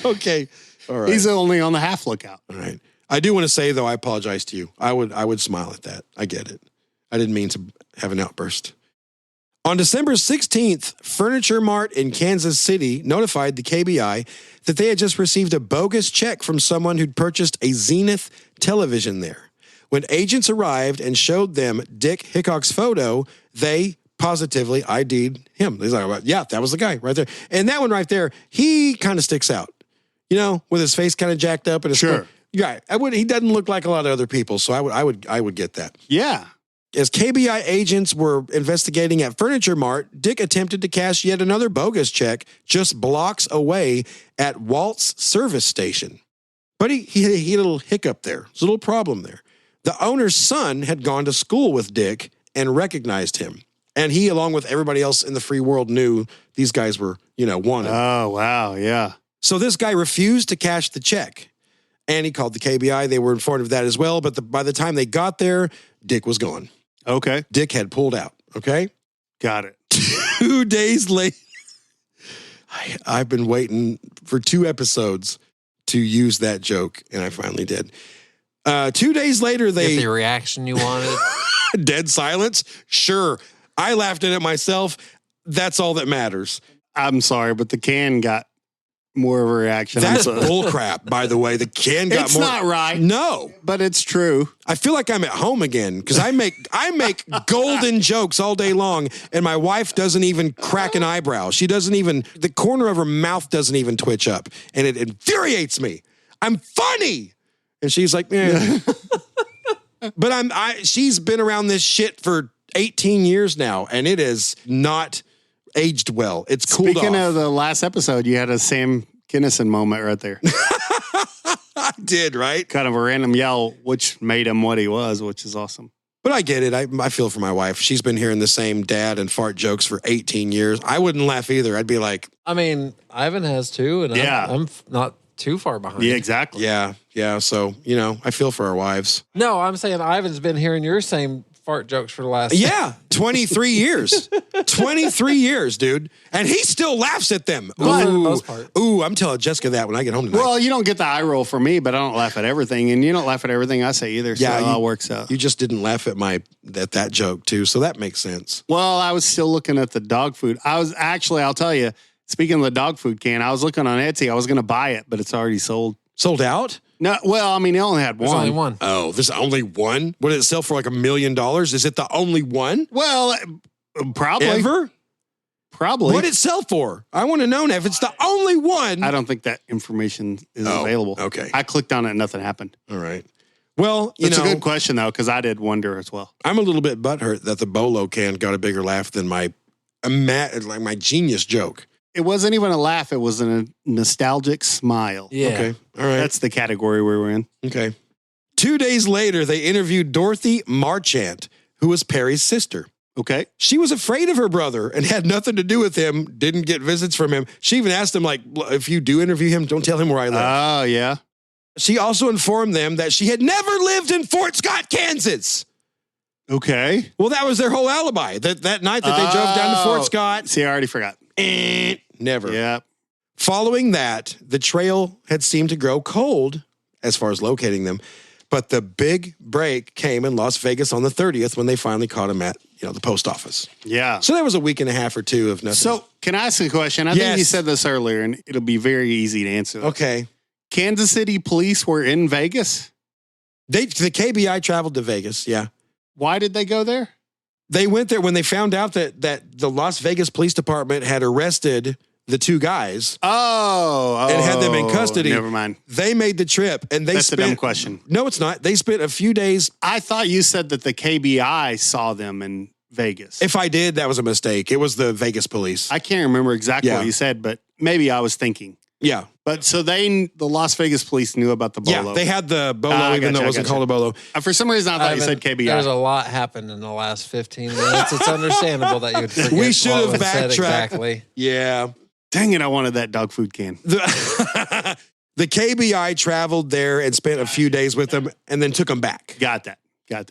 Okay. All right. He's only on the half lookout. All right. I do want to say though, I apologize to you. I would smile at that. I get it. I didn't mean to have an outburst. On December 16th, Furniture Mart in Kansas City notified the KBI that they had just received a bogus check from someone who'd purchased a Zenith television there. When agents arrived and showed them Dick Hickock's photo, they positively ID'd him. He's like, yeah, that was the guy right there. And that one right there, he kind of sticks out, with his face kind of jacked up and his Sure. Yeah, he doesn't look like a lot of other people, so I would get that. Yeah. As KBI agents were investigating at Furniture Mart, Dick attempted to cash yet another bogus check just blocks away at Walt's service station. But he had a little hiccup there. There's a little problem there. The owner's son had gone to school with Dick and recognized him. And he, along with everybody else in the free world, knew these guys were, wanted. Oh, wow. Yeah. So this guy refused to cash the check. And he called the KBI. They were informed of that as well. But by the time they got there, Dick was gone. Okay. Dick had pulled out. Okay. Got it. 2 2 days later, I've been waiting for 2 episodes to use that joke, and I finally did. 2 days later, Get the reaction you wanted. Dead silence? Sure. I laughed at it myself. That's all that matters. I'm sorry, but the can got more of a reaction. That's bullcrap, by the way. The can got It's more. not right. No. But it's true. I feel like I'm at home again because I make golden jokes all day long, and my wife doesn't even crack an eyebrow. She doesn't even, the corner of her mouth doesn't even twitch up, and it infuriates me. I'm funny. And she's like, eh. But she's been around this shit for 18 years now, and it is not aged well. It's cooled off. Speaking of the last episode, you had a Sam Kinison moment right there. I did, right? Kind of a random yell, which made him what he was, which is awesome. But I get it. I feel for my wife. She's been hearing the same dad and fart jokes for 18 years. I wouldn't laugh either. I'd be like... I mean, Ivan has too, and Yeah. I'm not too far behind. Yeah, exactly. Yeah. So, I feel for our wives. No, I'm saying Ivan's been hearing your same fart jokes for the last... Yeah, 23 years. 23 years, dude. And he still laughs at them. For the most part. Ooh, I'm telling Jessica that when I get home tonight. Well, you don't get the eye roll from me, but I don't laugh at everything, and you don't laugh at everything I say either, so it all works out. You just didn't laugh at that joke, too, so that makes sense. Well, I was still looking at the dog food. I'll tell you, speaking of the dog food can, I was looking on Etsy. I was going to buy it, but it's already sold. Sold out? No, well, I mean, they only had There's one. only one. Oh, there's only one? What did it sell for, like $1 million? Is it the only one? Well, probably. Ever? Probably. What did it sell for? I want to know now if it's the only one. I don't think that information is available. Okay. I clicked on it and nothing happened. All right. Well, It's a good question, though, because I did wonder as well. I'm a little bit butthurt that the Bolo can got a bigger laugh than my genius joke. It wasn't even a laugh. It was a nostalgic smile. Yeah. Okay. All right. That's the category we were in. Okay. 2 days later, they interviewed Dorothy Marchant, who was Perry's sister. Okay. She was afraid of her brother and had nothing to do with him, didn't get visits from him. She even asked him, like, if you do interview him, don't tell him where I live. Oh, yeah. She also informed them that she had never lived in Fort Scott, Kansas. Okay. Well, that was their whole alibi. That night that they drove down to Fort Scott. See, I already forgot. Never. Yeah. Following that, the trail had seemed to grow cold as far as locating them. But the big break came in Las Vegas on the 30th when they finally caught him at, the post office. Yeah. So there was a week and a half or two of nothing. So, can I ask a question? I think you said this earlier, and it'll be very easy to answer. Okay. Kansas City police were in Vegas? The KBI traveled to Vegas, yeah. Why did they go there? They went there when they found out that the Las Vegas Police Department had arrested the 2 guys. And had them in custody. Never mind. They made the trip, and That's a dumb question. No, it's not. They spent a few days. I thought you said that the KBI saw them in Vegas. If I did, that was a mistake. It was the Vegas police. I can't remember exactly Yeah. what you said, but maybe I was thinking. Yeah. But so the Las Vegas police knew about the Bolo. Yeah, they had the Bolo, even though it wasn't called a Bolo. For some reason, I thought you said KBI. There's a lot happened in the last 15 minutes. It's understandable that you would forget We should have what was said backtracked. exactly. Yeah. Dang it, I wanted that dog food can. The KBI traveled there and spent a few days with them and then took them back. Got that.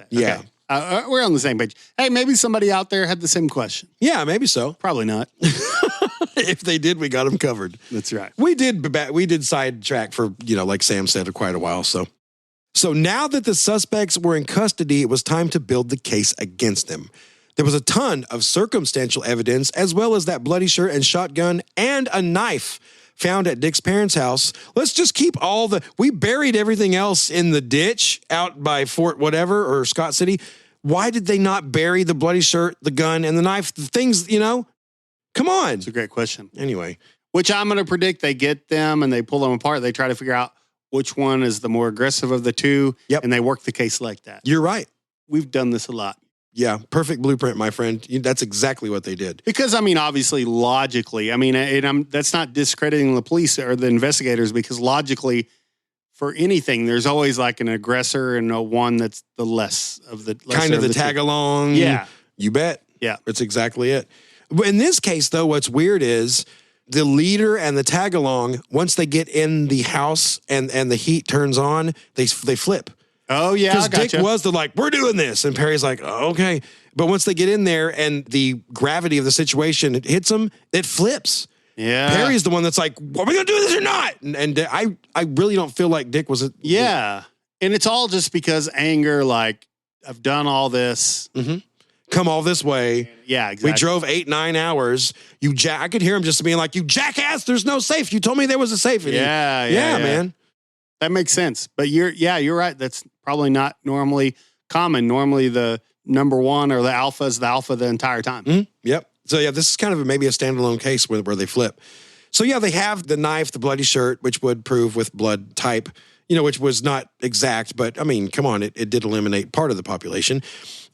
Yeah. Okay. We're on the same page. Hey, maybe somebody out there had the same question. Yeah, maybe so. Probably not. If they did, we got them covered. That's right. We did sidetrack for, like Sam said, quite a while. So now that the suspects were in custody, it was time to build the case against them. There was a ton of circumstantial evidence, as well as that bloody shirt and shotgun and a knife found at Dick's parents' house. Let's just keep we buried everything else in the ditch out by Fort whatever or Scott City. Why did they not bury the bloody shirt, the gun, and the knife? The things, come on. It's a great question. Anyway. Which I'm going to predict they get them and they pull them apart. They try to figure out which one is the more aggressive of the two. Yep. And they work the case like that. You're right. We've done this a lot. Yeah, perfect blueprint, my friend. That's exactly what they did. Because, obviously, logically, that's not discrediting the police or the investigators, because logically, for anything, there's always like an aggressor and one that's the less of the... Kind of the tag along. Yeah. You bet. Yeah. That's exactly it. In this case, though, what's weird is the leader and the tag along, once they get in the house and the heat turns on, they flip. Oh, yeah, Because I gotcha. Dick was we're doing this. And Perry's like, oh, okay. But once they get in there and the gravity of the situation, it hits them, it flips. Yeah. Perry's the one that's like, are we going to do this or not? And I really don't feel like Dick was. Yeah. And it's all just because anger, like, I've done all this. Mm-hmm. Come all this way. Yeah, exactly. We drove 8-9 hours. I could hear him just being like, you jackass, there's no safe. You told me there was a safe. And Yeah, man. That makes sense. But you're right. That's probably not normally common. Normally the number one or the alpha is the alpha the entire time. Mm-hmm. Yep. So yeah, this is kind of maybe a standalone case where they flip. So yeah, they have the knife, the bloody shirt, which would prove with blood type, which was not exact, but I mean, come on, it did eliminate part of the population.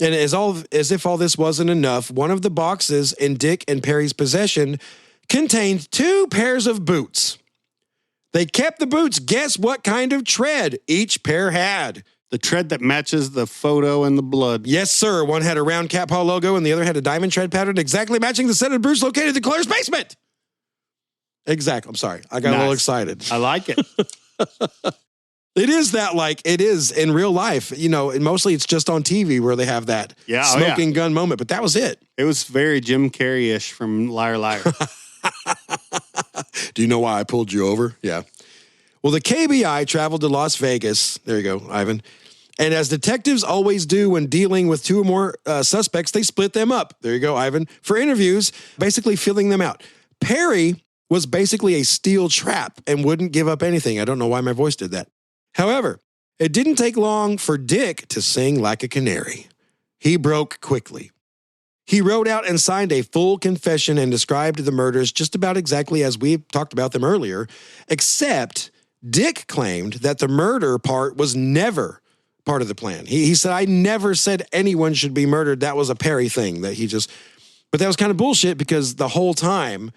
And as if all this wasn't enough, one of the boxes in Dick and Perry's possession contained 2 pairs of boots. They kept the boots. Guess what kind of tread each pair had? The tread that matches the photo and the blood. Yes, sir. One had a round Cat Paw logo and the other had a diamond tread pattern exactly matching the set of boots located in the Clutter's basement. Exactly. I'm sorry. I got a little excited. I like it. It is that it is in real life, and mostly it's just on TV where they have that smoking gun moment, but that was it. It was very Jim Carrey-ish from Liar Liar. Do you know why I pulled you over? Yeah. Well, the KBI traveled to Las Vegas. There you go, Ivan. And as detectives always do when dealing with 2 or more suspects, they split them up. There you go, Ivan. For interviews, basically filling them out. Perry was basically a steel trap and wouldn't give up anything. I don't know why my voice did that. However, it didn't take long for Dick to sing like a canary. He broke quickly. He wrote out and signed a full confession and described the murders just about exactly as we talked about them earlier, except Dick claimed that the murder part was never part of the plan. He said, I never said anyone should be murdered. That was a Perry thing but that was kind of bullshit because the whole time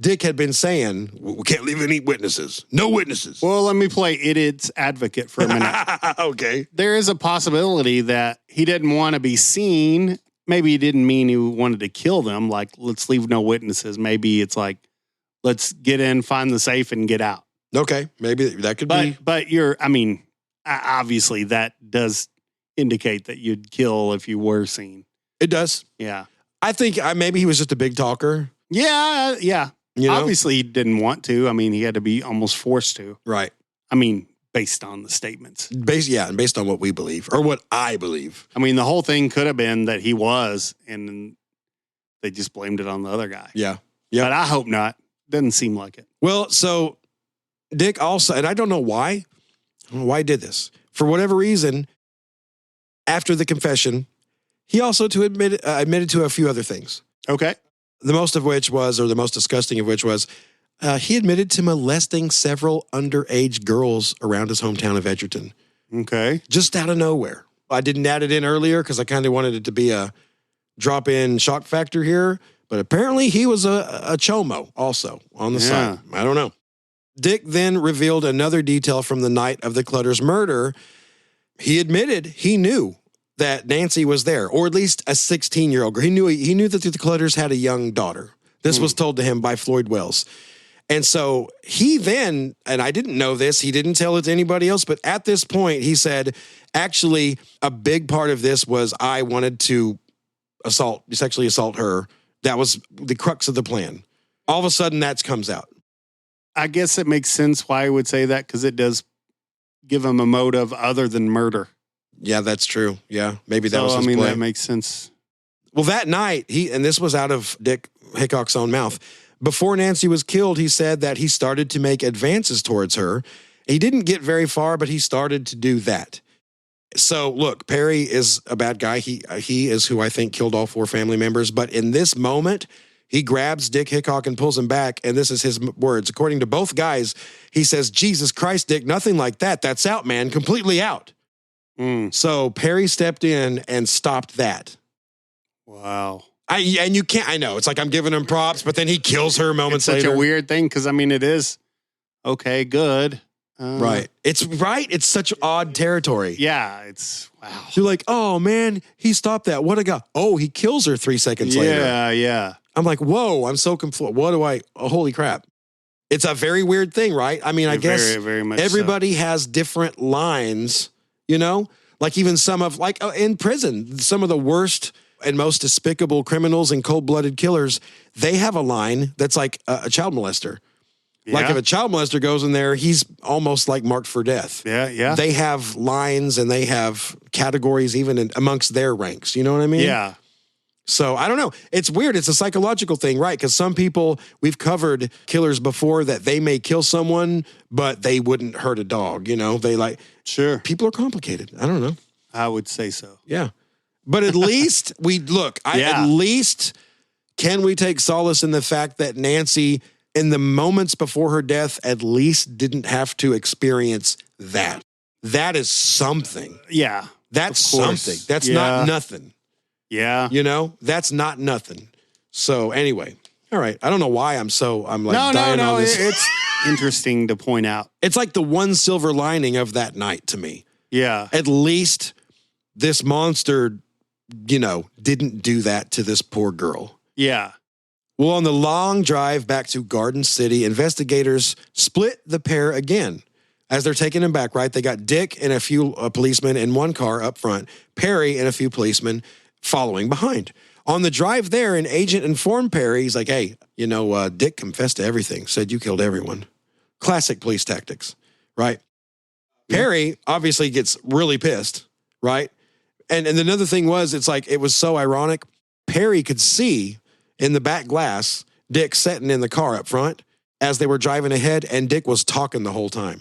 Dick had been saying, we can't leave any witnesses. No witnesses. Well, let me play idiot's advocate for a minute. Okay. There is a possibility that he didn't want to be seen. Maybe he didn't mean he wanted to kill them. Like, let's leave no witnesses. Maybe it's like, let's get in, find the safe, and get out. Okay. Maybe that could be. But obviously that does indicate that you'd kill if you were seen. It does. Yeah. I think maybe he was just a big talker. Yeah. You know? Obviously, he didn't want to. I mean, he had to be almost forced to. Right. I mean, based on the statements. Based on what we believe, or what I believe. I mean, the whole thing could have been that he was, and they just blamed it on the other guy. Yeah. But I hope not. Doesn't seem like it. Well, so Dick also, and I don't know why he did this. For whatever reason, after the confession, he also admitted to a few other things. Okay. The most disgusting of which was, he admitted to molesting several underage girls around his hometown of Edgerton. Okay. Just out of nowhere. I didn't add it in earlier because I kind of wanted it to be a drop-in shock factor here, but apparently he was a chomo also on the side. I don't know. Dick then revealed another detail from the night of the Clutter's murder. He admitted he knew that Nancy was there, or at least a 16-year-old girl. He knew that the Clutters had a young daughter. This was told to him by Floyd Wells. And so he then, and I didn't know this, he didn't tell it to anybody else, but at this point he said, actually, a big part of this was I wanted to sexually assault her. That was the crux of the plan. All of a sudden that comes out. I guess it makes sense why I would say that, because it does give him a motive other than murder. Yeah, that's true. Yeah, maybe that was his play. That makes sense. Well, that night, and this was out of Dick Hickock's own mouth, before Nancy was killed, he said that he started to make advances towards her. He didn't get very far, but he started to do that. So, look, Perry is a bad guy. He is who I think killed all 4 family members. But in this moment, he grabs Dick Hickock and pulls him back, and this is his words. According to both guys, he says, Jesus Christ, Dick, nothing like that. That's out, man, completely out. So Perry stepped in and stopped that. Wow. I know, it's like I'm giving him props, but then he kills her moments later. It's such a weird thing, because, I mean, it is, okay, good. Right. It's such odd territory. Yeah, it's, wow. You're like, oh, man, he stopped that. What a guy. Oh, he kills her 3 seconds later. Yeah. I'm like, whoa, I'm so confused. Holy crap. It's a very weird thing, right? I mean, I guess very much everybody has different lines, you know? Like even some of, like in prison, some of the worst and most despicable criminals and cold-blooded killers, they have a line that's like a child molester. Yeah. Like if a child molester goes in there, he's almost like marked for death. Yeah. They have lines and they have categories even amongst their ranks. You know what I mean? Yeah. So I don't know. It's weird. It's a psychological thing, right? Because some people, we've covered killers before that they may kill someone, but they wouldn't hurt a dog. You know, they like, Sure. people are complicated. I don't know. I would say so. Yeah. But at least at least can we take solace in the fact that Nancy, in the moments before her death, at least didn't have to experience that. That is something. Yeah. That's of course. something. That's Yeah. not nothing. Yeah. You know, that's not nothing. So anyway, all right. I don't know why I'm like dying on this. It's interesting to point out. It's like the one silver lining of that night to me. Yeah. At least this monster, you know, didn't do that to this poor girl. Yeah. Well, on the long drive back to Garden City, investigators split the pair again. As they're taking him back, right? They got Dick and a few policemen in one car up front, Perry and a few policemen following behind. On the drive there, an agent informed Perry, he's like, hey, you know, Dick confessed to everything, said you killed everyone. Classic police tactics, right? Yeah. Perry obviously gets really pissed, right? And another thing was, it's like, it was so ironic. Perry could see in the back glass, Dick sitting in the car up front as they were driving ahead, and Dick was talking the whole time.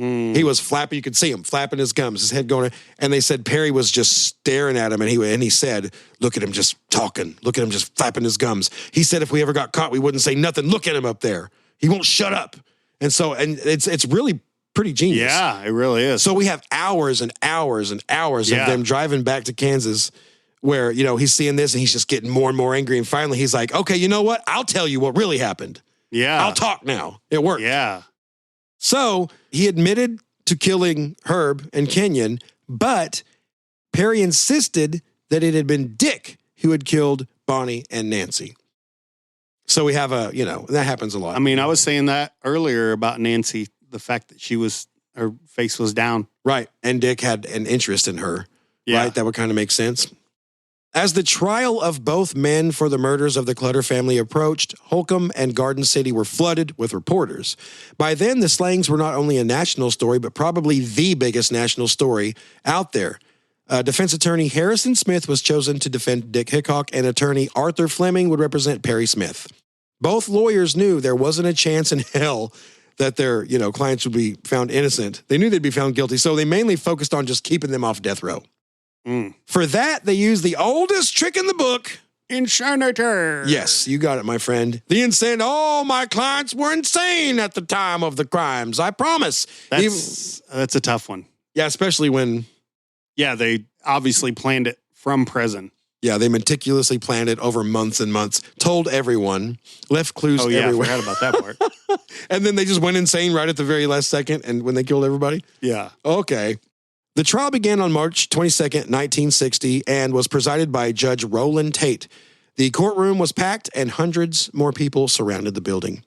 He was flapping. You could see him flapping his gums, his head going. And they said Perry was just staring at him. And he said, look at him just talking. Look at him just flapping his gums. He said if we ever got caught, we wouldn't say nothing. Look at him up there. He won't shut up. And it's really pretty genius. Yeah, it really is. So we have hours and hours and hours of them driving back to Kansas where, you know, he's seeing this and he's just getting more and more angry. And finally he's like, okay, you know what? I'll tell you what really happened. Yeah. I'll talk now. It worked. Yeah. So he admitted to killing Herb and Kenyon, but Perry insisted that it had been Dick who had killed Bonnie and Nancy. So we have that happens a lot. I mean, I was saying that earlier about Nancy, the fact that her face was down. Right. And Dick had an interest in her. Yeah. Right. That would kind of make sense. As the trial of both men for the murders of the Clutter family approached, Holcomb and Garden City were flooded with reporters. By then, the slayings were not only a national story, but probably the biggest national story out there. Defense attorney Harrison Smith was chosen to defend Dick Hickock, and attorney Arthur Fleming would represent Perry Smith. Both lawyers knew there wasn't a chance in hell that their, clients would be found innocent. They knew they'd be found guilty, so they mainly focused on just keeping them off death row. For that, they used the oldest trick in the book. Insanity. Yes, you got it, my friend. The insane. All my clients were insane at the time of the crimes. I promise. That's a tough one. Yeah, especially when... Yeah, they obviously planned it from prison. Yeah, they meticulously planned it over months and months, told everyone, left clues everywhere. I forgot about that part. And then they just went insane right at the very last second and when they killed everybody? Yeah. Okay. The trial began on March 22nd, 1960, and was presided by Judge Roland Tate. The courtroom was packed, and hundreds more people surrounded the building.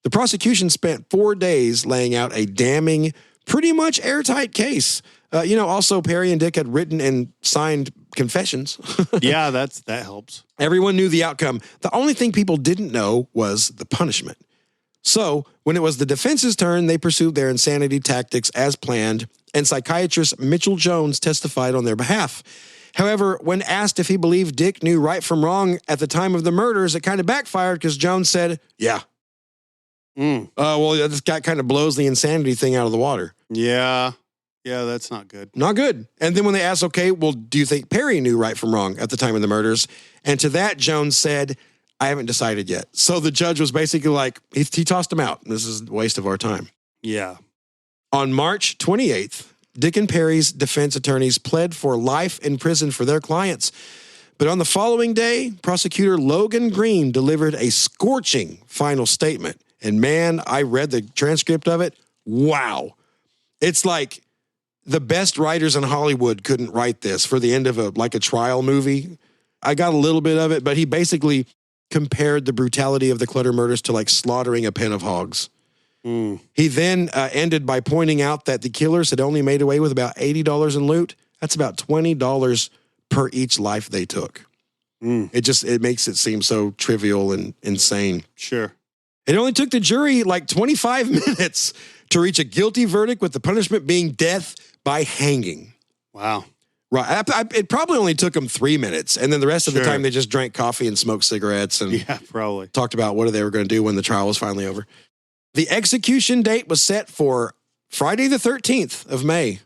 The prosecution spent 4 days laying out a damning, pretty much airtight case. Also, Perry and Dick had written and signed confessions. Yeah, that helps. Everyone knew the outcome. The only thing people didn't know was the punishment. So, when it was the defense's turn, they pursued their insanity tactics as planned, and psychiatrist Mitchell Jones testified on their behalf. However, when asked if he believed Dick knew right from wrong at the time of the murders, it kind of backfired because Jones said, yeah. This guy kind of blows the insanity thing out of the water. Yeah. Yeah, that's not good. Not good. And then when they asked, okay, well, do you think Perry knew right from wrong at the time of the murders? And to that, Jones said, I haven't decided yet. So the judge was basically like, he tossed him out. This is a waste of our time. Yeah. On March 28th, Dick and Perry's defense attorneys pled for life in prison for their clients. But on the following day, prosecutor Logan Green delivered a scorching final statement. And man, I read the transcript of it. Wow. It's like the best writers in Hollywood couldn't write this for the end of a trial movie. I got a little bit of it, but he basically compared the brutality of the Clutter murders to like slaughtering a pen of hogs. He then ended by pointing out that the killers had only made away with about $80 in loot. That's about $20 per each life they took. It makes it seem so trivial and insane. Sure. It only took the jury like 25 minutes to reach a guilty verdict, with the punishment being death by hanging. Wow. Right. It probably only took them 3 minutes. And then the rest of the time they just drank coffee and smoked cigarettes and probably talked about what they were going to do when the trial was finally over. The execution date was set for Friday the 13th of May.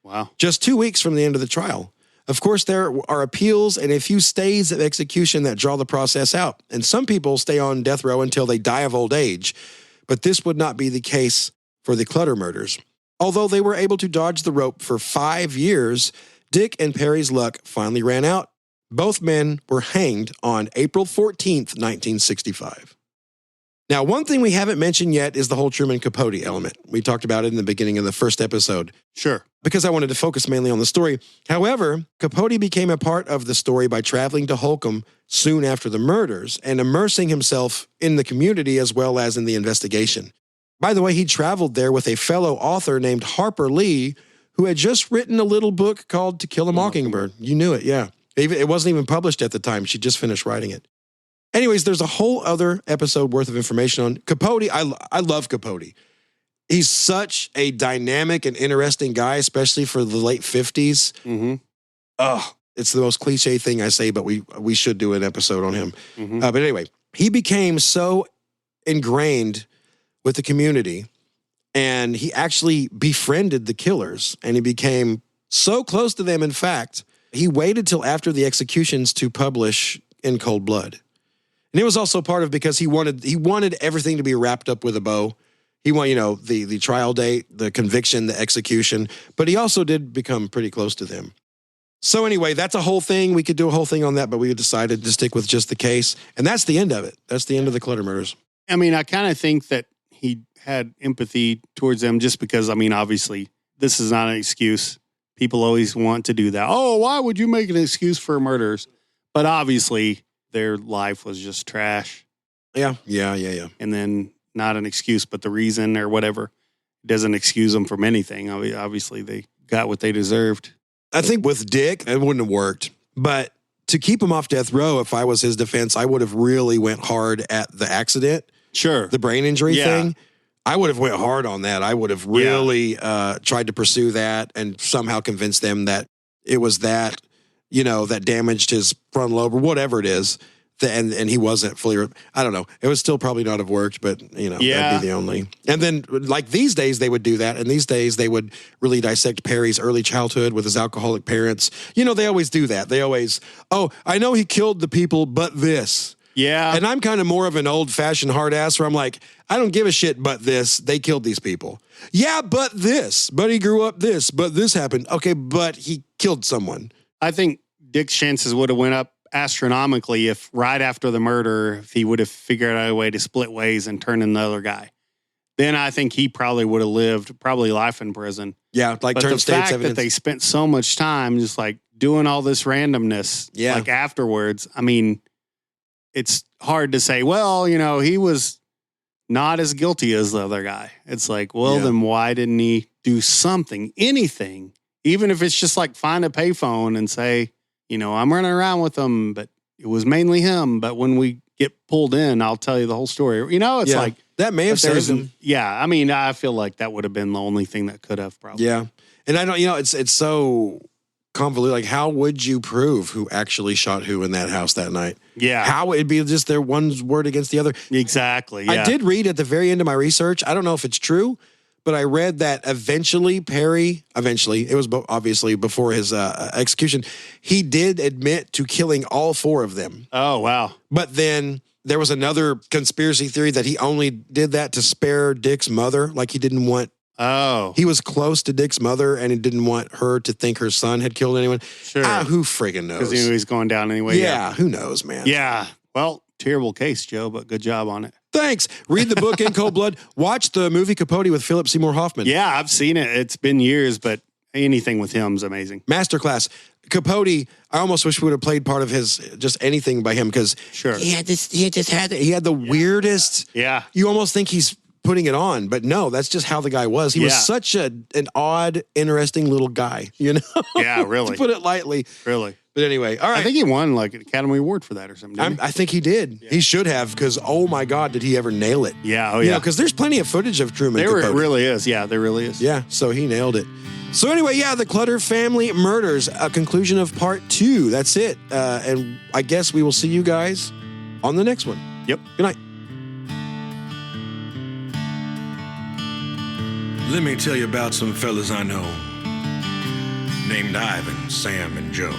Wow. Just 2 weeks from the end of the trial. Of course, there are appeals and a few stays of execution that draw the process out. And some people stay on death row until they die of old age. But this would not be the case for the Clutter murders. Although they were able to dodge the rope for 5 years, Dick and Perry's luck finally ran out. Both men were hanged on April 14th, 1965. Now, one thing we haven't mentioned yet is the whole Truman Capote element. We talked about it in the beginning of the first episode. Sure. Because I wanted to focus mainly on the story. However, Capote became a part of the story by traveling to Holcomb soon after the murders and immersing himself in the community as well as in the investigation. By the way, he traveled there with a fellow author named Harper Lee, who had just written a little book called To Kill a Mockingbird. You knew it, yeah. It wasn't even published at the time. She just finished writing it. Anyways, there's a whole other episode worth of information on Capote. I love Capote. He's such a dynamic and interesting guy, especially for the late 50s. It's the most cliche thing I say, but we should do an episode on him. But anyway, he became so ingrained with the community, and he actually befriended the killers, and he became so close to them. In fact, he waited till after the executions to publish In Cold Blood. And it was also part of because he wanted everything to be wrapped up with a bow. He wanted, the trial date, the conviction, the execution, but he also did become pretty close to them. So anyway, that's a whole thing. We could do a whole thing on that, but we decided to stick with just the case. And that's the end of it. That's the end of the Clutter murders. I mean, I kind of think that he had empathy towards them just because, obviously, this is not an excuse. People always want to do that. Oh, why would you make an excuse for murders? But obviously, their life was just trash. Yeah. And then not an excuse, but the reason or whatever doesn't excuse them from anything. Obviously, they got what they deserved. I think with Dick, it wouldn't have worked. But to keep him off death row, if I was his defense, I would have really went hard at the accident. Sure. The brain injury thing. I would have went hard on that. I would have really tried to pursue that and somehow convince them that it was that, that damaged his frontal lobe or whatever it is. And he wasn't fully, I don't know. It would still probably not have worked, but, that'd be the only. And then, like these days, they would do that. And these days, they would really dissect Perry's early childhood with his alcoholic parents. They always do that. They always, I know he killed the people, but this. Yeah. And I'm kind of more of an old-fashioned hard ass where I'm like, I don't give a shit but this. They killed these people. Yeah, but this. But he grew up this. But this happened. Okay, but he killed someone. I think Dick's chances would have went up astronomically if right after the murder, if he would have figured out a way to split ways and turn in the other guy. Then I think he probably would have lived probably life in prison. Yeah, like turn state's evidence. But the fact that they spent so much time just like doing all this randomness, like afterwards, it's hard to say, well, he was not as guilty as the other guy. It's like, well, then why didn't he do something, anything, even if it's just like find a payphone and say, I'm running around with him, but it was mainly him. But when we get pulled in, I'll tell you the whole story. It's like that may have saved him. Yeah. I feel like that would have been the only thing that could have probably. Yeah. And I don't, it's so convoluted. Like, how would you prove who actually shot who in that house that night? Yeah. How it'd be just their one word against the other. Exactly. Yeah. I did read at the very end of my research. I don't know if it's true, but I read that eventually, it was obviously before his execution, he did admit to killing all 4 of them. Oh, wow. But then there was another conspiracy theory that he only did that to spare Dick's mother. Like he didn't want, he was close to Dick's mother and he didn't want her to think her son had killed anyone. Sure. Who friggin' knows? Because he knew he's going down anyway. Yeah, who knows, man? Yeah. Well, terrible case, Joe, but good job on it. Thanks. Read the book In Cold Blood. Watch the movie Capote with Philip Seymour Hoffman. Yeah, I've seen it. It's been years, but anything with him is amazing. Masterclass. Capote, I almost wish we would have played part of his, just anything by him, because he had the weirdest. Yeah. You almost think he's putting it on, but no, that's just how the guy was. He was such an odd, interesting little guy, you know? Yeah, really. To put it lightly. Really. But anyway, all right. I think he won like an Academy Award for that or something. Didn't I think he did. Yeah. He should have, because oh my God, did he ever nail it? Yeah, oh You yeah. know, because there's plenty of footage of Truman Capote. There really is. Yeah, there really is. Yeah, so he nailed it. So anyway, yeah, the Clutter Family Murders, a conclusion of part 2. That's it. And I guess we will see you guys on the next one. Yep. Good night. Let me tell you about some fellas I know, named Ivan, Sam, and Joe.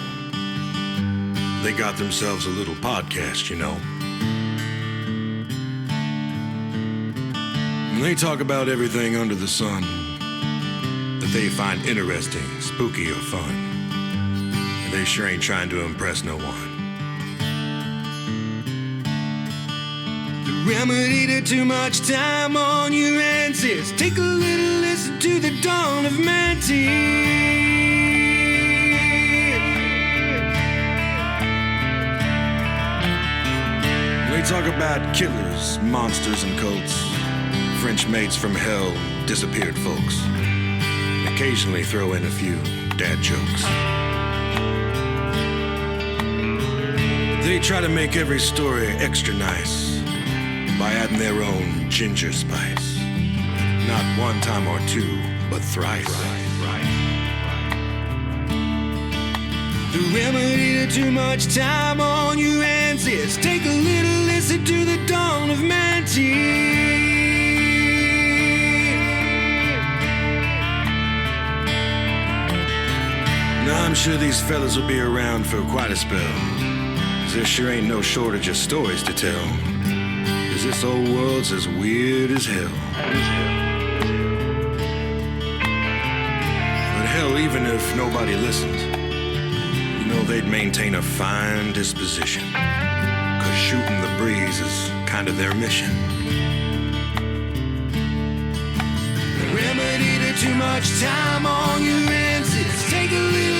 They got themselves a little podcast, you know. And they talk about everything under the sun that they find interesting, spooky, or fun. And they sure ain't trying to impress no one. The remedy to too much time on your hands is take a little listen to the dawn of Manti. They talk about killers, monsters, and cults, French maids from hell, disappeared folks, and occasionally throw in a few dad jokes. They try to make every story extra nice by adding their own ginger spice. Not one time or two, but thrice. The remedy to too much time on your hands is take a little listen to the dawn of Manti. Now I'm sure these fellas will be around for quite a spell, 'cause there sure ain't no shortage of stories to tell, 'cause this old world's as weird as hell. But hell, even if nobody listened, you know they'd maintain a fine disposition, 'cause shooting the breeze is kind of their mission. The remedy to too much time on your hands is take a little